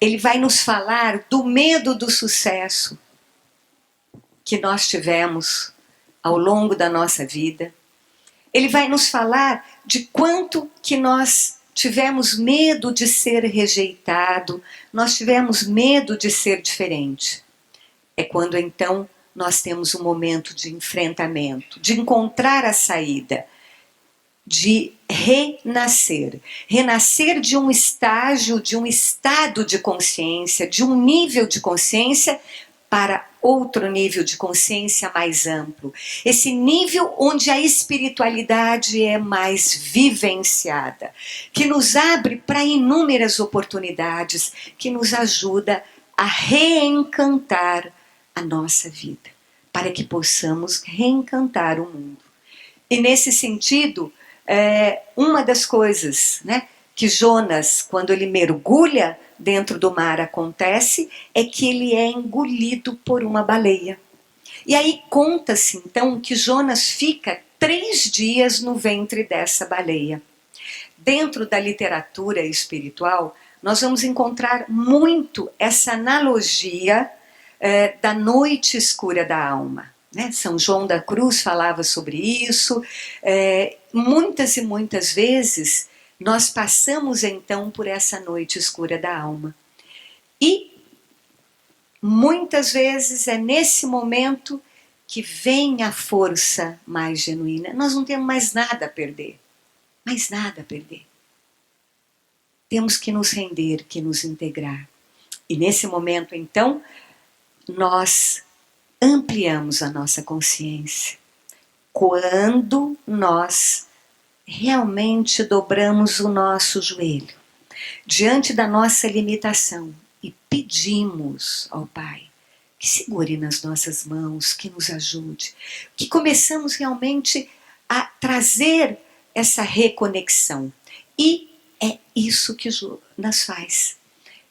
ele vai nos falar do medo do sucesso que nós tivemos ao longo da nossa vida. Ele vai nos falar de quanto que nós tivemos medo de ser rejeitado, nós tivemos medo de ser diferente. É quando então nós temos um momento de enfrentamento, de encontrar a saída, de renascer. Renascer de um estágio, de um estado de consciência, de um nível de consciência para outro nível de consciência mais amplo. Esse nível onde a espiritualidade é mais vivenciada, que nos abre para inúmeras oportunidades, que nos ajuda a reencantar a nossa vida, para que possamos reencantar o mundo. E nesse sentido, uma das coisas, né, que Jonas, quando ele mergulha dentro do mar, acontece, é que ele é engolido por uma baleia. E aí conta-se então que Jonas fica 3 dias no ventre dessa baleia. Dentro da literatura espiritual, nós vamos encontrar muito essa analogia da noite escura da alma. Né? São João da Cruz falava sobre isso. Muitas e muitas vezes nós passamos então por essa noite escura da alma. E muitas vezes é nesse momento que vem a força mais genuína. Nós não temos mais nada a perder. Mais nada a perder. Temos que nos render, que nos integrar. E nesse momento, então, nós ampliamos a nossa consciência. Quando nós realmente dobramos o nosso joelho diante da nossa limitação e pedimos ao Pai que segure nas nossas mãos, que nos ajude, que começamos realmente a trazer essa reconexão. E é isso que Jonas faz.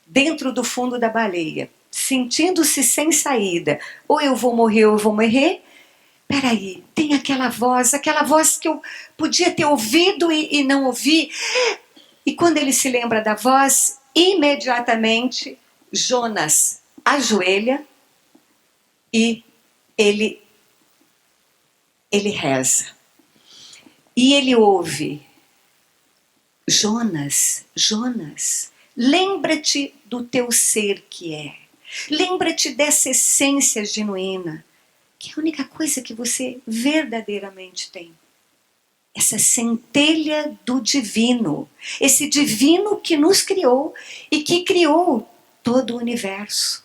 Dentro do fundo da baleia, sentindo-se sem saída, ou eu vou morrer ou eu vou morrer. Peraí, tem aquela voz que eu podia ter ouvido e não ouvi. E quando ele se lembra da voz, imediatamente Jonas ajoelha e ele reza. E ele ouve: Jonas, Jonas, lembra-te do teu ser que é. Lembra-te dessa essência genuína, que é a única coisa que você verdadeiramente tem. Essa centelha do divino. Esse divino que nos criou e que criou todo o universo.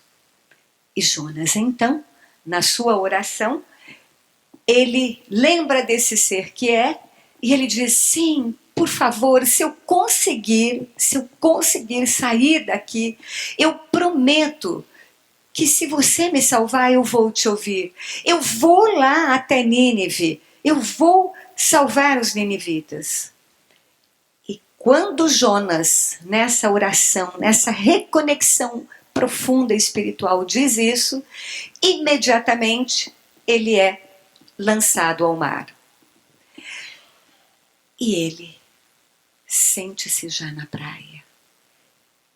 E Jonas, então, na sua oração, ele lembra desse ser que é e ele diz: sim, por favor, se eu conseguir sair daqui, eu prometo que se você me salvar, eu vou te ouvir. Eu vou lá até Nínive, eu vou salvar os ninivitas. E quando Jonas, nessa oração, nessa reconexão profunda espiritual, diz isso, imediatamente ele é lançado ao mar. E ele sente-se já na praia.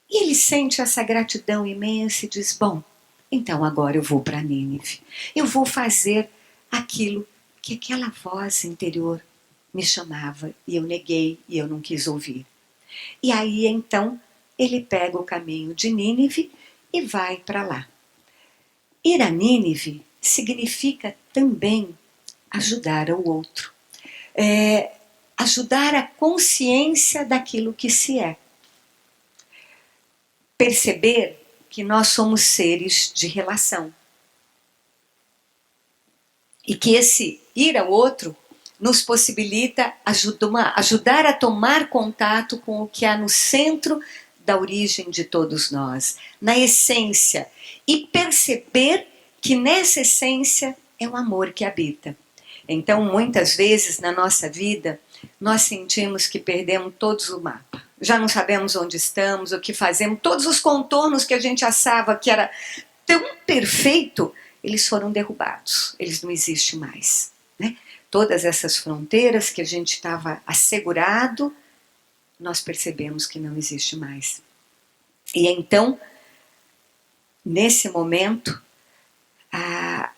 E ele sente essa gratidão imensa e diz: bom, então agora eu vou para Nínive. Eu vou fazer aquilo que aquela voz interior me chamava e eu neguei e eu não quis ouvir. E aí então ele pega o caminho de Nínive e vai para lá. Ir a Nínive significa também ajudar o outro. Ajudar a consciência daquilo que se é. Perceber que nós somos seres de relação. E que esse ir ao outro nos possibilita ajudar a tomar contato com o que há no centro da origem de todos nós, na essência. E perceber que nessa essência é o amor que habita. Então, muitas vezes na nossa vida, nós sentimos que perdemos todos o mapa. Já não sabemos onde estamos, o que fazemos, todos os contornos que a gente achava que era tão perfeito, eles foram derrubados, eles não existem mais. Né? Todas essas fronteiras que a gente estava assegurado, nós percebemos que não existe mais. E então, nesse momento, a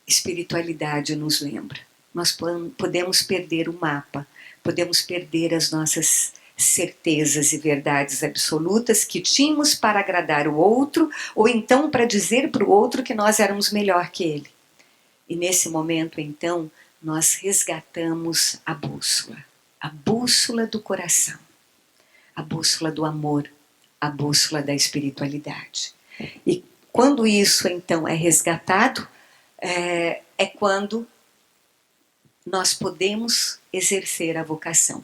espiritualidade nos lembra. Nós podemos perder o mapa, podemos perder as nossas certezas e verdades absolutas que tínhamos para agradar o outro, ou então para dizer para o outro que nós éramos melhor que ele. E nesse momento, então, nós resgatamos a bússola do coração, a bússola do amor, a bússola da espiritualidade. E quando isso, então, é resgatado, é quando nós podemos exercer a vocação.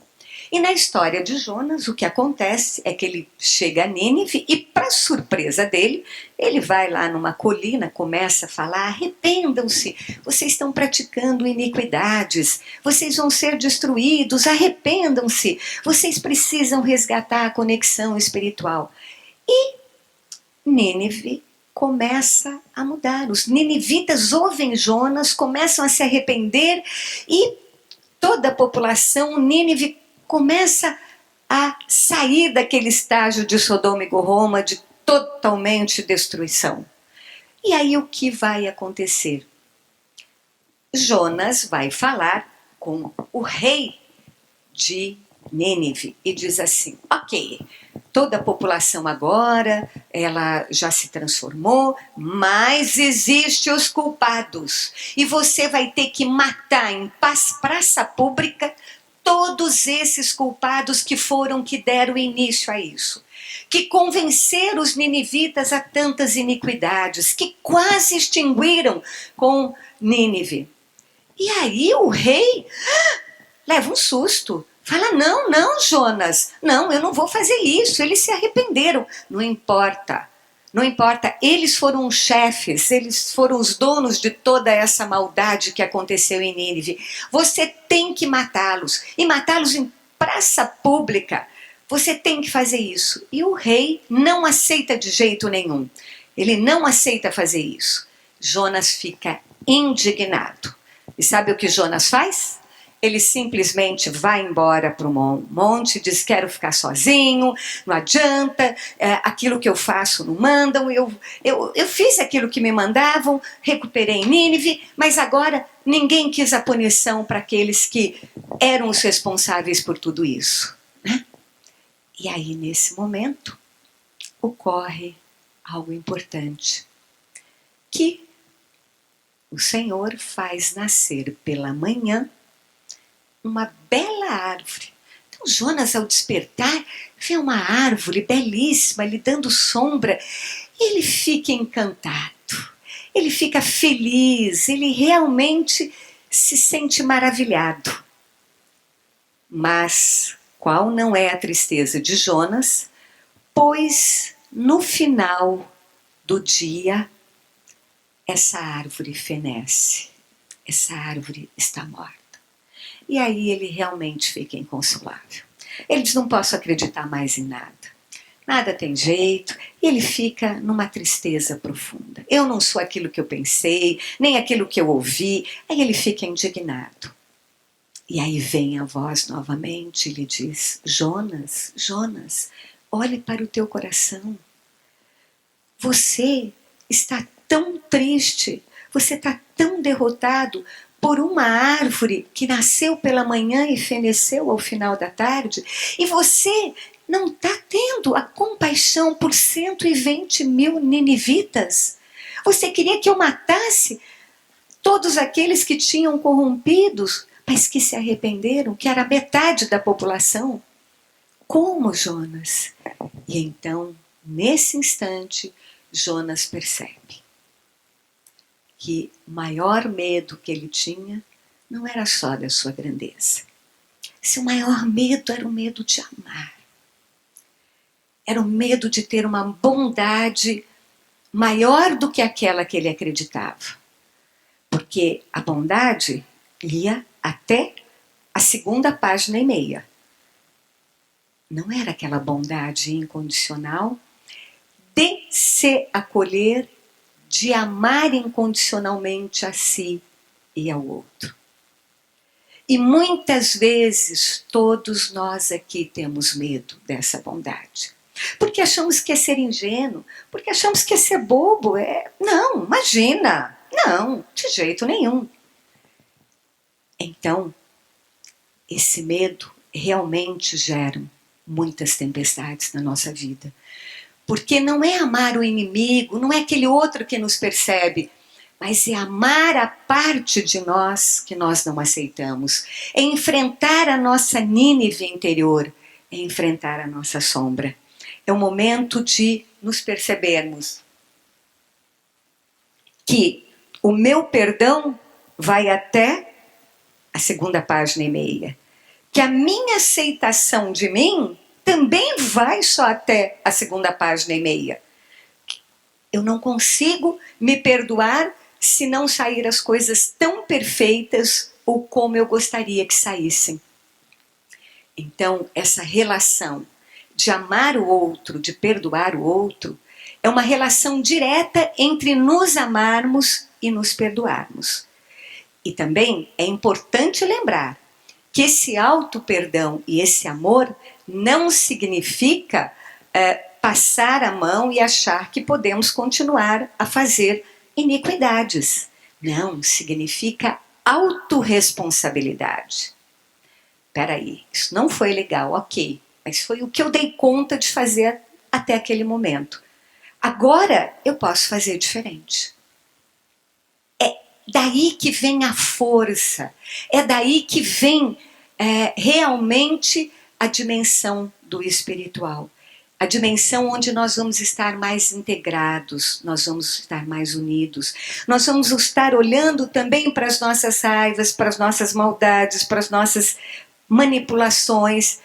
E na história de Jonas, o que acontece é que ele chega a Nínive e, para surpresa dele, ele vai lá numa colina, começa a falar: arrependam-se, vocês estão praticando iniquidades, vocês vão ser destruídos, arrependam-se, vocês precisam resgatar a conexão espiritual. E Nínive começa a mudar. Os ninivitas ouvem Jonas, começam a se arrepender e toda a população Nínive começa a sair daquele estágio de Sodoma e Gomorra, de totalmente destruição. E aí o que vai acontecer? Jonas vai falar com o rei de Nínive e diz assim: ok, toda a população agora, ela já se transformou, mas existem os culpados. E você vai ter que matar em praça pública todos esses culpados que deram início a isso. Que convenceram os ninivitas a tantas iniquidades, que quase extinguiram com Nínive. E aí o rei leva um susto. Fala: não, Jonas, não, eu não vou fazer isso. Eles se arrependeram. Não importa, eles foram os chefes, eles foram os donos de toda essa maldade que aconteceu em Nínive. Você tem que matá-los, e matá-los em praça pública. Você tem que fazer isso. E o rei não aceita de jeito nenhum. Ele não aceita fazer isso. Jonas fica indignado. E sabe o que Jonas faz? Ele simplesmente vai embora para o monte, diz: quero ficar sozinho, não adianta, aquilo que eu faço não mandam, eu fiz aquilo que me mandavam, recuperei Nínive, mas agora ninguém quis a punição para aqueles que eram os responsáveis por tudo isso. Né? E aí, nesse momento, ocorre algo importante, que o Senhor faz nascer pela manhã uma bela árvore. Então Jonas, ao despertar, vê uma árvore belíssima lhe dando sombra. Ele fica encantado, ele fica feliz, ele realmente se sente maravilhado. Mas qual não é a tristeza de Jonas? Pois no final do dia, essa árvore fenece, essa árvore está morta. E aí ele realmente fica inconsolável. Ele diz: não posso acreditar mais em nada. Nada tem jeito. E ele fica numa tristeza profunda. Eu não sou aquilo que eu pensei, nem aquilo que eu ouvi. Aí ele fica indignado. E aí vem a voz novamente e lhe diz: Jonas, Jonas, olhe para o teu coração. Você está tão triste, você está tão derrotado por uma árvore que nasceu pela manhã e feneceu ao final da tarde, e você não está tendo a compaixão por 120 mil ninivitas. Você queria que eu matasse todos aqueles que tinham corrompidos, mas que se arrependeram, que era metade da população. Como, Jonas? E então, nesse instante, Jonas percebe que o maior medo que ele tinha não era só da sua grandeza. Seu maior medo era o medo de amar. Era o medo de ter uma bondade maior do que aquela que ele acreditava. Porque a bondade ia até a 2ª página e meia. Não era aquela bondade incondicional de se acolher, de amar incondicionalmente a si e ao outro. E muitas vezes todos nós aqui temos medo dessa bondade. Porque achamos que é ser ingênuo, porque achamos que é ser bobo. Não, imagina, não, de jeito nenhum. Então, esse medo realmente gera muitas tempestades na nossa vida. Porque não é amar o inimigo, não é aquele outro que nos percebe, mas é amar a parte de nós que nós não aceitamos. É enfrentar a nossa Nínive interior, é enfrentar a nossa sombra. É o momento de nos percebermos que o meu perdão vai até a 2ª página e meia. que a minha aceitação de mim também vai só até a 2,5 página. Eu não consigo me perdoar se não sair as coisas tão perfeitas ou como eu gostaria que saíssem. Então, essa relação de amar o outro, de perdoar o outro, é uma relação direta entre nos amarmos e nos perdoarmos. E também é importante lembrar que esse auto-perdão e esse amor não significa passar a mão e achar que podemos continuar a fazer iniquidades. Não, significa autorresponsabilidade. Peraí, isso não foi legal, ok, mas foi o que eu dei conta de fazer até aquele momento. Agora eu posso fazer diferente. É daí que vem a força, é daí que vem realmente a dimensão do espiritual. A dimensão onde nós vamos estar mais integrados, nós vamos estar mais unidos, nós vamos estar olhando também para as nossas raivas, para as nossas maldades, para as nossas manipulações,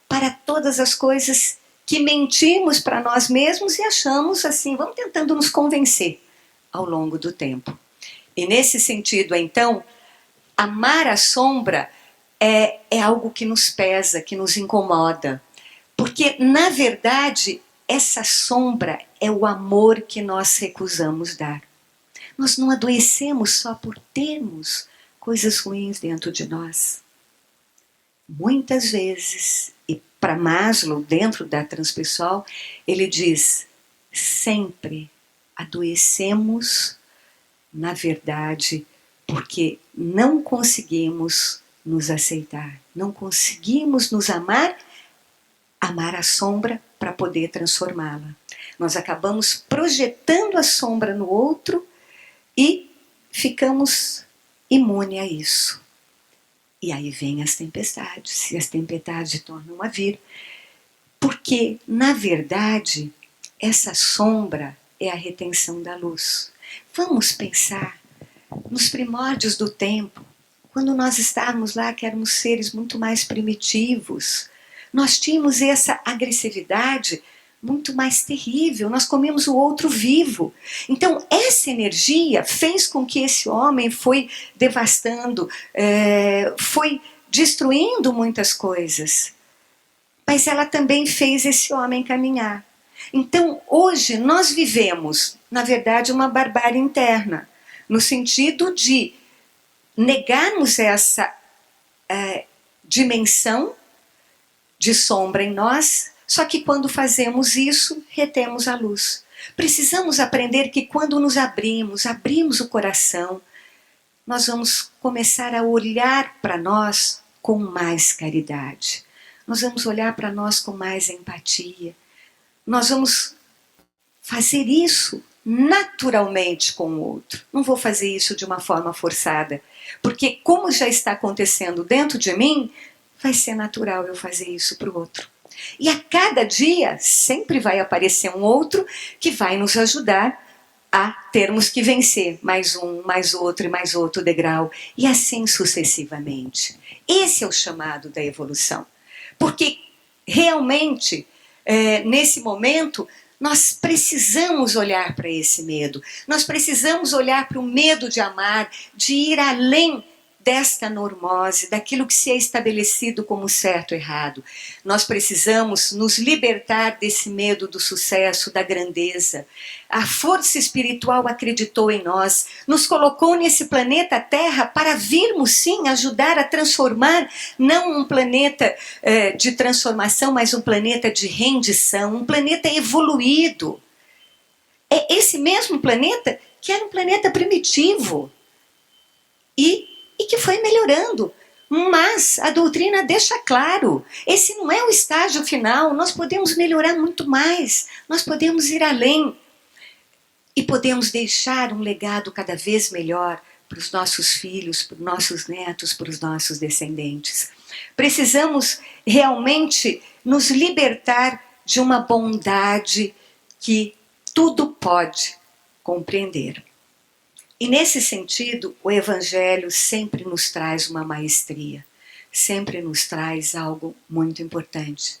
para todas as coisas que mentimos para nós mesmos e achamos assim, vamos tentando nos convencer ao longo do tempo. E nesse sentido, então, amar a sombra é algo que nos pesa, que nos incomoda. Porque, na verdade, essa sombra é o amor que nós recusamos dar. Nós não adoecemos só por termos coisas ruins dentro de nós. Muitas vezes, e para Maslow, dentro da transpessoal, ele diz, sempre adoecemos, na verdade, porque não conseguimos nos aceitar, não conseguimos nos amar a sombra para poder transformá-la. Nós acabamos projetando a sombra no outro e ficamos imunes a isso. E aí vem as tempestades, e as tempestades tornam a vir. Porque, na verdade, essa sombra é a retenção da luz. Vamos pensar nos primórdios do tempo, quando nós estávamos lá, que éramos seres muito mais primitivos, nós tínhamos essa agressividade muito mais terrível, nós comíamos o outro vivo. Então, essa energia fez com que esse homem foi devastando, foi destruindo muitas coisas. Mas ela também fez esse homem caminhar. Então, hoje, nós vivemos, na verdade, uma barbárie interna, no sentido de negarmos essa dimensão de sombra em nós, só que quando fazemos isso, retemos a luz. Precisamos aprender que quando nos abrimos o coração, nós vamos começar a olhar para nós com mais caridade. Nós vamos olhar para nós com mais empatia. Nós vamos fazer isso naturalmente com o outro. Não vou fazer isso de uma forma forçada, porque como já está acontecendo dentro de mim, vai ser natural eu fazer isso para o outro. E a cada dia sempre vai aparecer um outro que vai nos ajudar a termos que vencer mais um, mais outro e mais outro degrau, e assim sucessivamente. Esse é o chamado da evolução. Porque realmente, nesse momento, nós precisamos olhar para esse medo. Nós precisamos olhar para o medo de amar, de ir além desta normose, daquilo que se é estabelecido como certo e errado. Nós precisamos nos libertar desse medo do sucesso, da grandeza. A força espiritual acreditou em nós, nos colocou nesse planeta Terra para virmos sim ajudar a transformar, não um planeta de transformação, mas um planeta de rendição, um planeta evoluído. É esse mesmo planeta que era um planeta primitivo. E que foi melhorando. Mas a doutrina deixa claro, esse não é o estágio final, nós podemos melhorar muito mais, nós podemos ir além. E podemos deixar um legado cada vez melhor para os nossos filhos, para os nossos netos, para os nossos descendentes. Precisamos realmente nos libertar de uma bondade que tudo pode compreender. E nesse sentido, o Evangelho sempre nos traz uma maestria. sempre nos traz algo muito importante.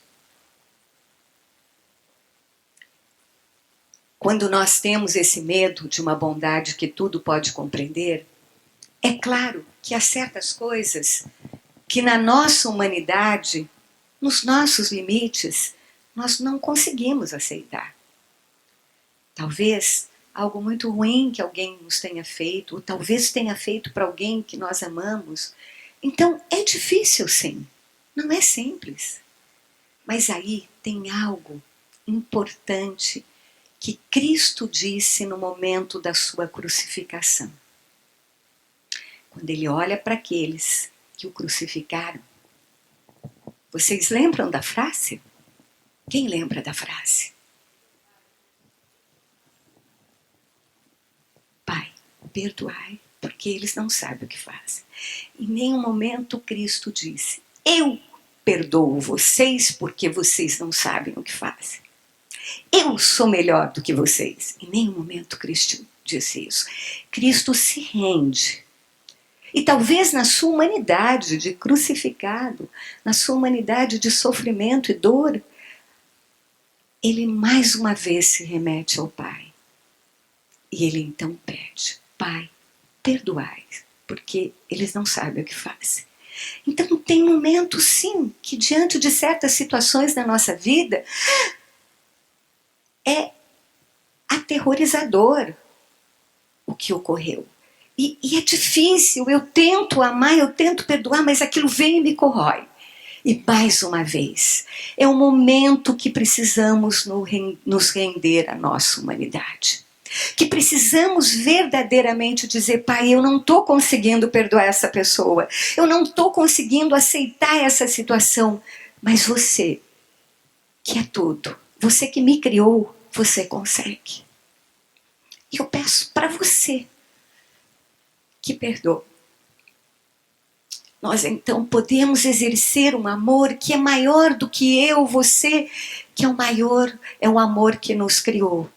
Quando nós temos esse medo de uma bondade que tudo pode compreender, é claro que há certas coisas que na nossa humanidade, nos nossos limites, nós não conseguimos aceitar. Talvez algo muito ruim que alguém nos tenha feito, ou talvez tenha feito para alguém que nós amamos. Então é difícil, sim, não é simples. Mas aí tem algo importante que Cristo disse no momento da sua crucificação. Quando ele olha para aqueles que o crucificaram. Vocês lembram da frase? Quem lembra da frase? Pai, perdoai, porque eles não sabem o que fazem. Em nenhum momento Cristo disse, eu perdoo vocês porque vocês não sabem o que fazem. Eu sou melhor do que vocês. Em nenhum momento Cristo disse isso. Cristo se rende. E talvez na sua humanidade de crucificado, na sua humanidade de sofrimento e dor, ele mais uma vez se remete ao Pai. E ele então pede, Pai, perdoai, porque eles não sabem o que fazem. Então tem momentos, sim, que diante de certas situações na nossa vida, é aterrorizador o que ocorreu. E é difícil, eu tento amar, eu tento perdoar, mas aquilo vem e me corrói. E mais uma vez, é o momento que precisamos nos render à nossa humanidade. Que precisamos verdadeiramente dizer, Pai, eu não estou conseguindo perdoar essa pessoa, eu não estou conseguindo aceitar essa situação, mas você, que é tudo, você que me criou, você consegue. E eu peço para você que perdoa. Nós então podemos exercer um amor que é maior do que eu, você, que é o maior, é o amor que nos criou.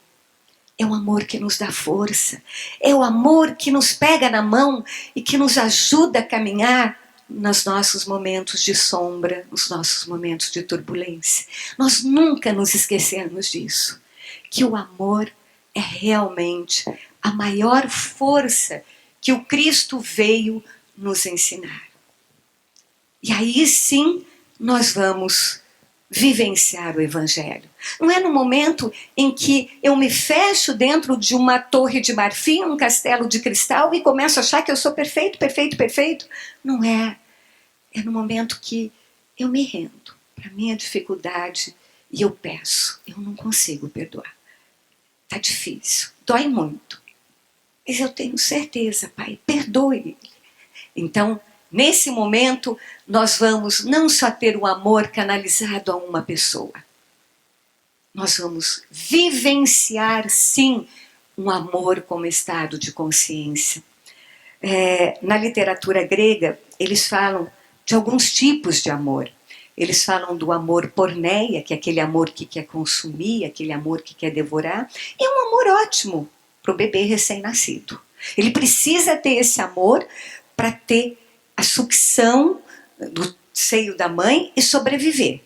É o amor que nos dá força. É o amor que nos pega na mão e que nos ajuda a caminhar nos nossos momentos de sombra, nos nossos momentos de turbulência. Nós nunca nos esquecemos disso. Que o amor é realmente a maior força que o Cristo veio nos ensinar. E aí sim nós vamos vivenciar o Evangelho. Não é no momento em que eu me fecho dentro de uma torre de marfim, um castelo de cristal e começo a achar que eu sou perfeito, perfeito, perfeito. Não é. É no momento que eu me rendo para a minha dificuldade e eu peço. Eu não consigo perdoar. Está difícil, dói muito. Mas eu tenho certeza, Pai, perdoe ele. Então, nesse momento, nós vamos não só ter o amor canalizado a uma pessoa. Nós vamos vivenciar, sim, um amor como estado de consciência. Na literatura grega, eles falam de alguns tipos de amor. Eles falam do amor porneia, que é aquele amor que quer consumir, aquele amor que quer devorar. É um amor ótimo para o bebê recém-nascido. Ele precisa ter esse amor para ter a sucção do seio da mãe e sobreviver.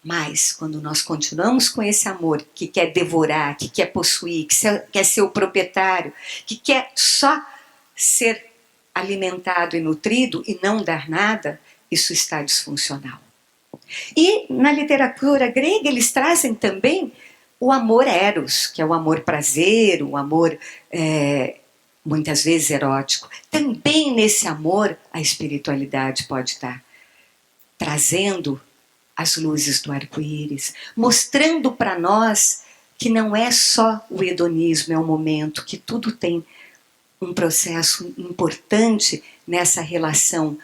Mas quando nós continuamos com esse amor que quer devorar, que quer possuir, que quer ser o proprietário, que quer só ser alimentado e nutrido e não dar nada, isso está disfuncional. E na literatura grega eles trazem também o amor eros, que é o amor prazer, o amor muitas vezes erótico. Também nesse amor a espiritualidade pode estar trazendo as luzes do arco-íris, mostrando para nós que não é só o hedonismo, é um momento que tudo tem um processo importante nessa relação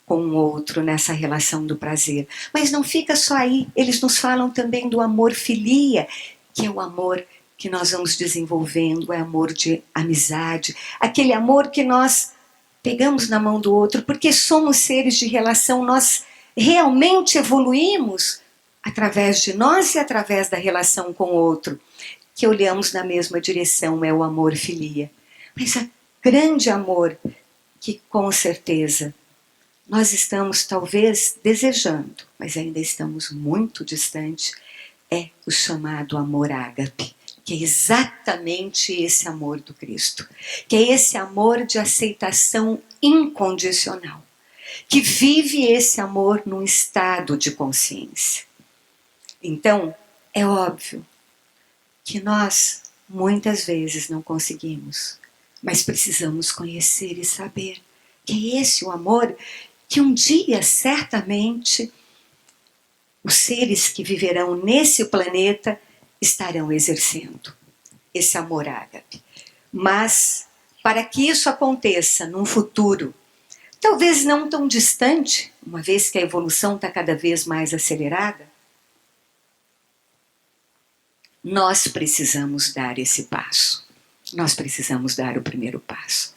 com o outro, nessa relação do prazer. Mas não fica só aí, eles nos falam também do amor filia, que é o amor que nós vamos desenvolvendo, é amor de amizade, aquele amor que nós pegamos na mão do outro, porque somos seres de relação, nós realmente evoluímos através de nós e através da relação com o outro, que olhamos na mesma direção, é o amor filia. Mas o grande amor que com certeza nós estamos talvez desejando, mas ainda estamos muito distante, é o chamado amor ágape, que é exatamente esse amor do Cristo, que é esse amor de aceitação incondicional, que vive esse amor num estado de consciência. Então, é óbvio que nós muitas vezes não conseguimos, mas precisamos conhecer e saber que é esse o amor que um dia certamente os seres que viverão nesse planeta estarão exercendo esse amor ágape. Mas para que isso aconteça num futuro talvez não tão distante, uma vez que a evolução está cada vez mais acelerada, nós precisamos dar esse passo. Nós precisamos dar o primeiro passo.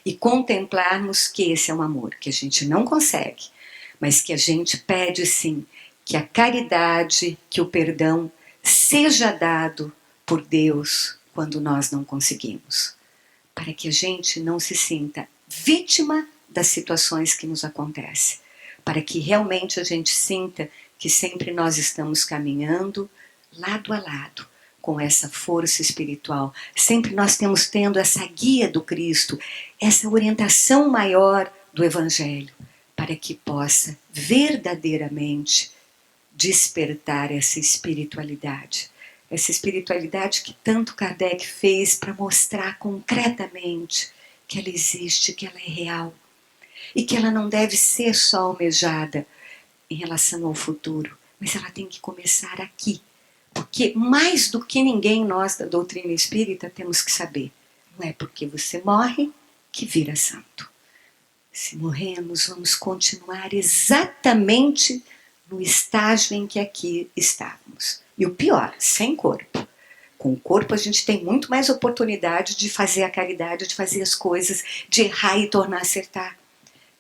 E contemplarmos que esse é um amor que a gente não consegue, mas que a gente pede sim, que a caridade, que o perdão seja dado por Deus quando nós não conseguimos. Para que a gente não se sinta vítima das situações que nos acontecem. Para que realmente a gente sinta que sempre nós estamos caminhando lado a lado com essa força espiritual. Sempre nós temos tendo essa guia do Cristo, essa orientação maior do Evangelho, para que possa verdadeiramente despertar essa espiritualidade. Essa espiritualidade que tanto Kardec fez para mostrar concretamente que ela existe, que ela é real. E que ela não deve ser só almejada em relação ao futuro, mas ela tem que começar aqui. Porque mais do que ninguém nós da doutrina espírita temos que saber, não é porque você morre que vira santo. Se morremos, vamos continuar exatamente no estágio em que aqui estávamos. E o pior, sem corpo. Com o corpo a gente tem muito mais oportunidade de fazer a caridade, de fazer as coisas, de errar e tornar a acertar.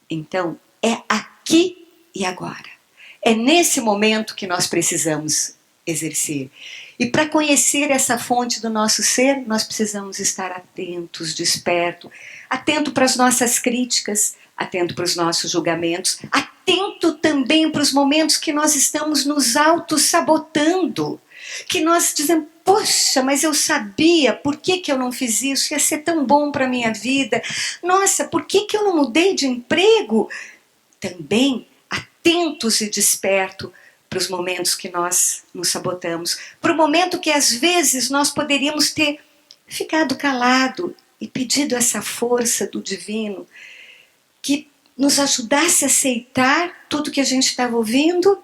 Então, é aqui e agora. É nesse momento que nós precisamos exercer. E para conhecer essa fonte do nosso ser, nós precisamos estar atentos, despertos, atento para as nossas críticas, atento para os nossos julgamentos, atento também para os momentos que nós estamos nos auto-sabotando, que nós dizemos, poxa, mas eu sabia, por que eu não fiz isso? Ia ser tão bom para a minha vida. Nossa, por que eu não mudei de emprego? Também atentos e despertos para os momentos que nós nos sabotamos, para o momento que às vezes nós poderíamos ter ficado calado e pedido essa força do divino que nos ajudasse a aceitar tudo que a gente estava ouvindo,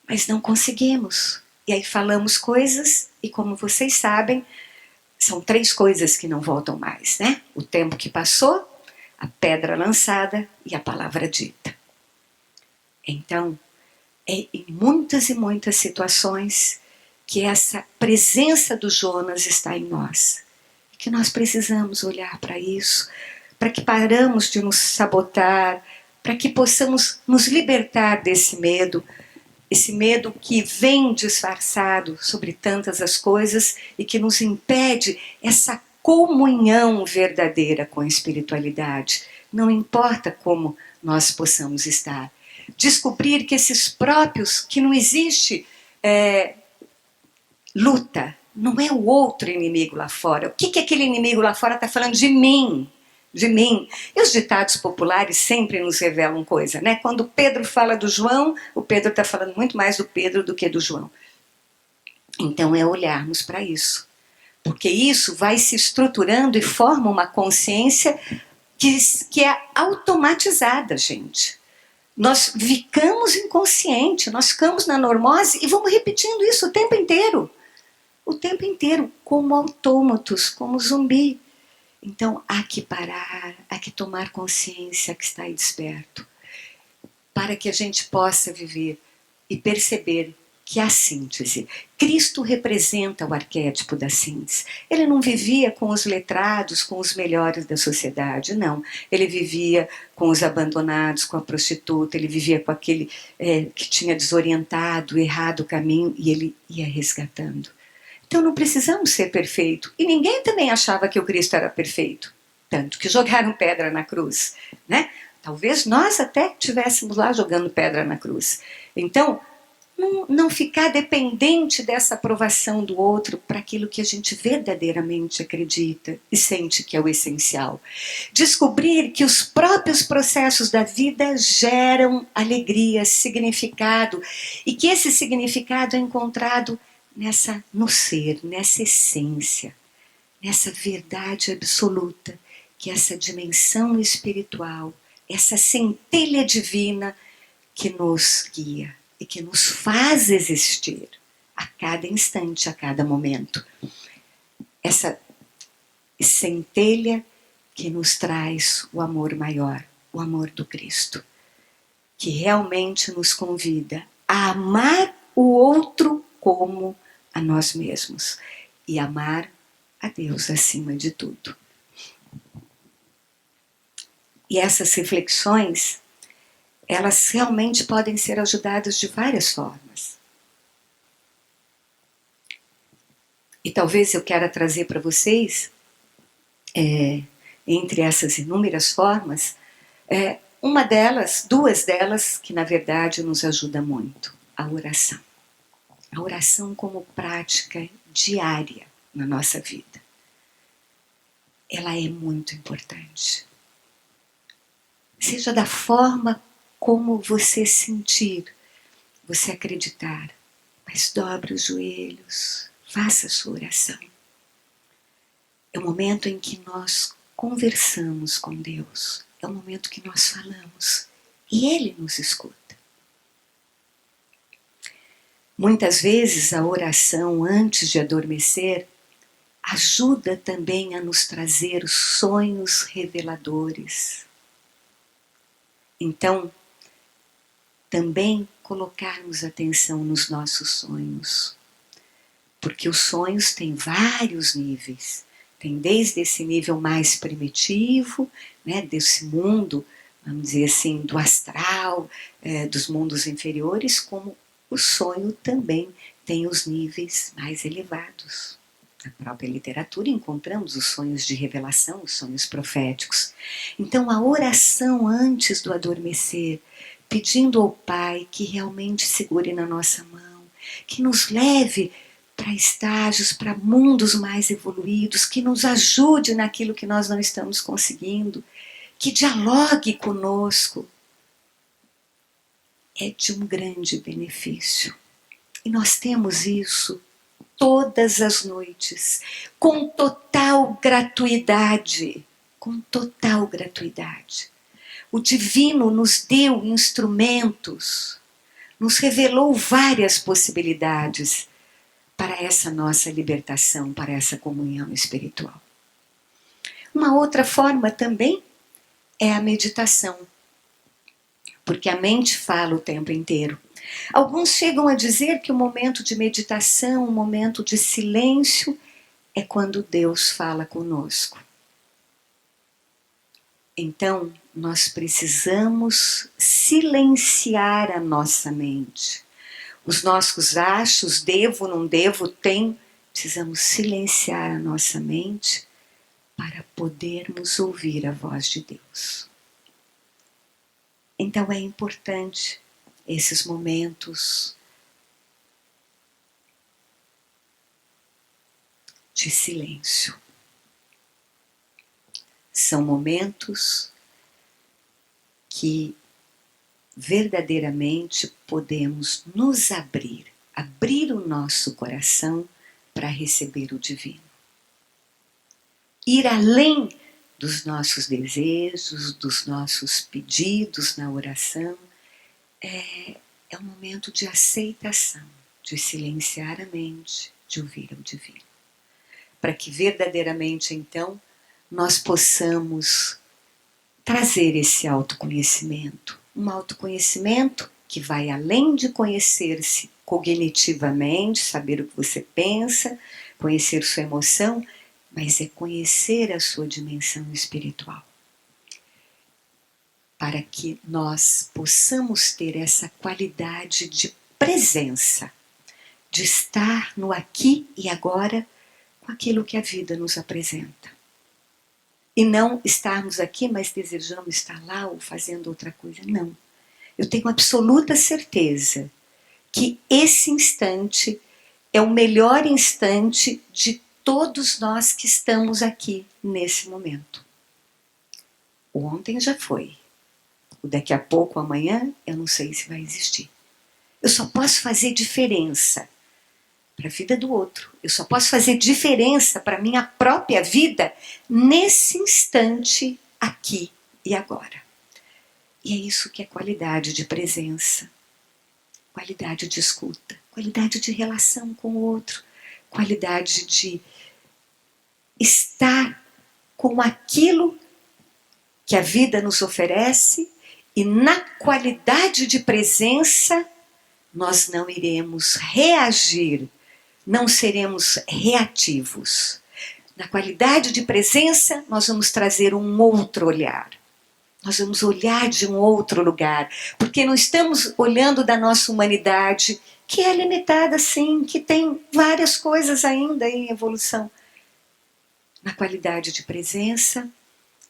mas não conseguimos. E aí falamos coisas e, como vocês sabem, são 3 coisas que não voltam mais, né? O tempo que passou, a pedra lançada e a palavra dita. Então, é em muitas e muitas situações que essa presença do Jonas está em nós. E que nós precisamos olhar para isso, para que paramos de nos sabotar, para que possamos nos libertar desse medo, esse medo que vem disfarçado sobre tantas as coisas e que nos impede essa comunhão verdadeira com a espiritualidade. Não importa como nós possamos estar. Descobrir que esses próprios, que não existe luta, não é o outro inimigo lá fora. O que aquele inimigo lá fora está falando de mim? De mim. E os ditados populares sempre nos revelam coisa, né? Quando Pedro fala do João, o Pedro está falando muito mais do Pedro do que do João. Então é olharmos para isso. Porque isso vai se estruturando e forma uma consciência que é automatizada, gente. Nós ficamos inconscientes, nós ficamos na normose e vamos repetindo isso o tempo inteiro. O tempo inteiro, como autômatos, como zumbi. Então, há que parar, há que tomar consciência, há que estar desperto. Para que a gente possa viver e perceber que há síntese. Cristo representa o arquétipo da síntese. Ele não vivia com os letrados, com os melhores da sociedade, não. Ele vivia com os abandonados, com a prostituta, ele vivia com aquele que tinha desorientado, errado o caminho, e ele ia resgatando. Então não precisamos ser perfeitos. E ninguém também achava que o Cristo era perfeito. Tanto que jogaram pedra na cruz, né? Talvez nós até estivéssemos lá jogando pedra na cruz. Então, não ficar dependente dessa aprovação do outro para aquilo que a gente verdadeiramente acredita e sente que é o essencial. Descobrir que os próprios processos da vida geram alegria, significado, e que esse significado é encontrado no ser, nessa essência, nessa verdade absoluta, que é essa dimensão espiritual, essa centelha divina que nos guia e que nos faz existir a cada instante, a cada momento. Essa centelha que nos traz o amor maior, o amor do Cristo, que realmente nos convida a amar o outro como a nós mesmos e amar a Deus acima de tudo. E essas reflexões, elas realmente podem ser ajudadas de várias formas. E talvez eu queira trazer para vocês, entre essas inúmeras formas, uma delas, duas delas, que na verdade nos ajuda muito: a oração. A oração como prática diária na nossa vida. Ela é muito importante. Seja da forma como você sentir, você acreditar, mas dobre os joelhos, faça a sua oração. É o momento em que nós conversamos com Deus, é o momento que nós falamos e Ele nos escuta. Muitas vezes a oração antes de adormecer ajuda também a nos trazer sonhos reveladores. Então, também colocarmos atenção nos nossos sonhos, porque os sonhos têm vários níveis. Tem desde esse nível mais primitivo, né, desse mundo, vamos dizer assim, do astral, dos mundos inferiores, como o sonho também tem os níveis mais elevados. Na própria literatura encontramos os sonhos de revelação, os sonhos proféticos. Então a oração antes do adormecer, pedindo ao Pai que realmente segure na nossa mão, que nos leve para estágios, para mundos mais evoluídos, que nos ajude naquilo que nós não estamos conseguindo, que dialogue conosco, é de um grande benefício. E nós temos isso todas as noites, com total gratuidade. Com total gratuidade. O Divino nos deu instrumentos, nos revelou várias possibilidades para essa nossa libertação, para essa comunhão espiritual. Uma outra forma também é a meditação, porque a mente fala o tempo inteiro. Alguns chegam a dizer que o momento de meditação, o momento de silêncio, é quando Deus fala conosco. Então, nós precisamos silenciar a nossa mente. Os nossos achos, devo, não devo, tem. Precisamos silenciar a nossa mente para podermos ouvir a voz de Deus. Então é importante esses momentos de silêncio. São momentos que verdadeiramente podemos nos abrir o nosso coração para receber o divino. Ir além dos nossos desejos, dos nossos pedidos na oração, é um momento de aceitação, de silenciar a mente, de ouvir o divino. Para que verdadeiramente, então, nós possamos trazer esse autoconhecimento. Um autoconhecimento que vai além de conhecer-se cognitivamente, saber o que você pensa, conhecer sua emoção, mas é conhecer a sua dimensão espiritual. Para que nós possamos ter essa qualidade de presença, de estar no aqui e agora com aquilo que a vida nos apresenta. e não estarmos aqui, mas desejamos estar lá ou fazendo outra coisa. Não. Eu tenho absoluta certeza que esse instante é o melhor instante de todos nós que estamos aqui nesse momento. O ontem já foi. O daqui a pouco, amanhã, eu não sei se vai existir. Eu só posso fazer diferença para a vida do outro. Eu só posso fazer diferença para a minha própria vida nesse instante, aqui e agora. E é isso que é qualidade de presença, qualidade de escuta, qualidade de relação com o outro, qualidade de estar com aquilo que a vida nos oferece e na qualidade de presença nós não iremos reagir, não seremos reativos. Na qualidade de presença nós vamos trazer um outro olhar. Nós vamos olhar de um outro lugar, porque não estamos olhando da nossa humanidade, que é limitada sim, que tem várias coisas ainda em evolução. Na qualidade de presença,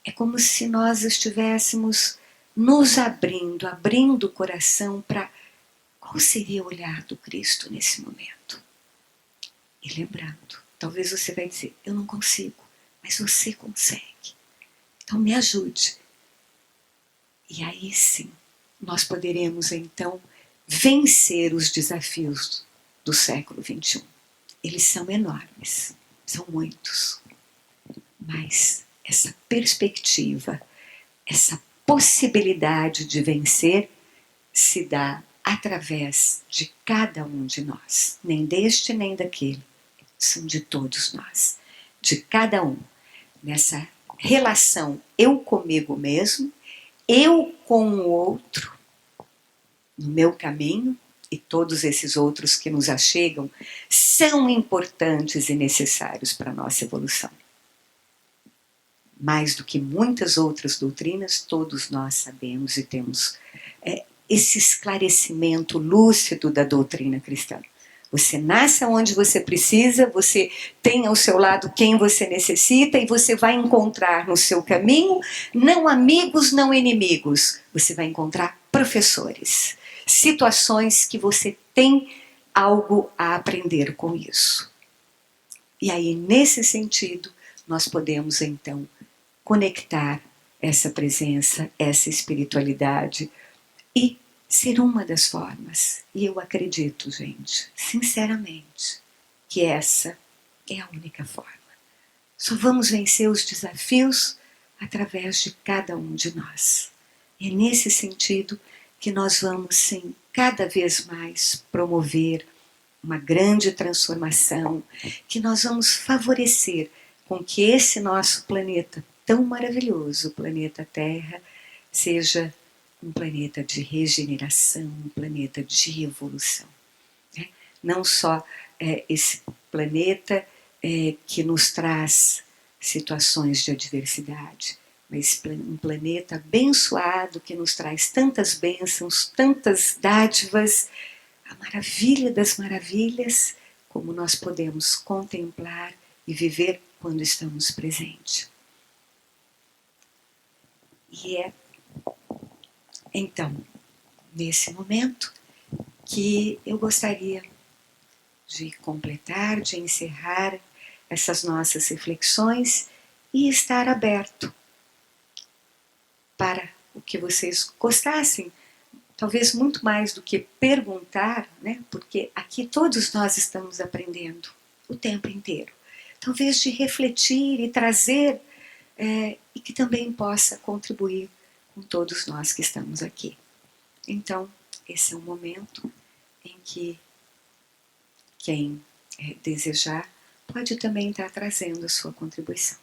é como se nós estivéssemos nos abrindo, abrindo o coração para qual seria o olhar do Cristo nesse momento. E lembrando, talvez você vai dizer, eu não consigo, mas você consegue. Então me ajude. E aí sim, nós poderemos então vencer os desafios do século XXI. Eles são enormes, são muitos. Mas essa perspectiva, essa possibilidade de vencer se dá através de cada um de nós. Nem deste, nem daquele. São de todos nós. De cada um. Nessa relação eu comigo mesmo, eu com o outro, no meu caminho, e todos esses outros que nos achegam, são importantes e necessários para a nossa evolução. Mais do que muitas outras doutrinas, todos nós sabemos e temos esse esclarecimento lúcido da doutrina cristã. Você nasce onde você precisa, você tem ao seu lado quem você necessita e você vai encontrar no seu caminho não amigos, não inimigos. Você vai encontrar professores, situações que você tem algo a aprender com isso. E aí, nesse sentido, nós podemos então conectar essa presença, essa espiritualidade e ser uma das formas. E eu acredito, gente, sinceramente, que essa é a única forma. Só vamos vencer os desafios através de cada um de nós. É nesse sentido que nós vamos, sim, cada vez mais promover uma grande transformação, que nós vamos favorecer com que esse nosso planeta tão maravilhoso, o planeta Terra, seja um planeta de regeneração, um planeta de evolução. Né? Não só esse planeta que nos traz situações de adversidade, mas um planeta abençoado que nos traz tantas bênçãos, tantas dádivas, a maravilha das maravilhas, como nós podemos contemplar e viver quando estamos presentes. E é então, nesse momento, que eu gostaria de completar, de encerrar essas nossas reflexões e estar aberto para o que vocês gostassem, talvez muito mais do que perguntar, né? Porque aqui todos nós estamos aprendendo o tempo inteiro. Talvez de refletir e trazer, e que também possa contribuir com todos nós que estamos aqui. Então, esse é um momento em que quem desejar pode também estar trazendo a sua contribuição.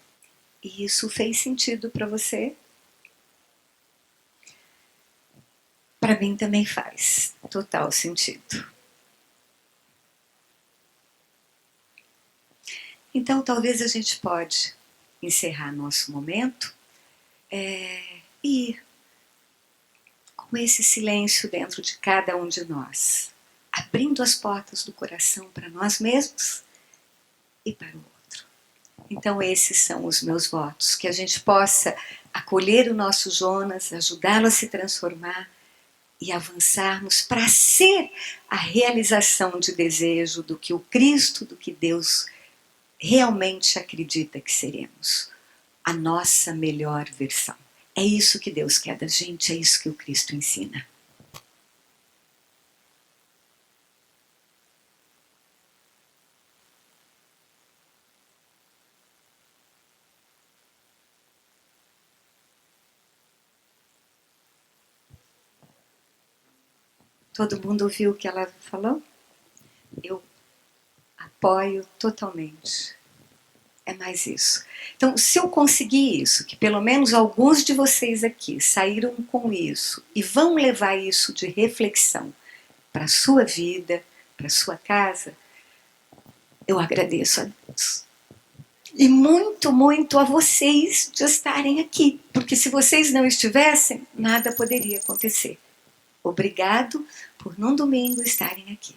E isso fez sentido para você? Para mim também faz total sentido. Então, talvez a gente pode encerrar nosso momento e com esse silêncio dentro de cada um de nós, abrindo as portas do coração para nós mesmos e para o outro. Então esses são os meus votos, que a gente possa acolher o nosso Jonas, ajudá-lo a se transformar e avançarmos para ser a realização de desejo do que o Cristo, do que Deus realmente acredita que seremos. A nossa melhor versão. É isso que Deus quer da gente, é isso que o Cristo ensina. Todo mundo ouviu o que ela falou? Eu apoio totalmente. É mais isso. Então, se eu conseguir isso, que pelo menos alguns de vocês aqui saíram com isso e vão levar isso de reflexão para a sua vida, para a sua casa, eu agradeço a Deus. E muito, muito a vocês de estarem aqui, porque se vocês não estivessem, nada poderia acontecer. Obrigado por num domingo estarem aqui.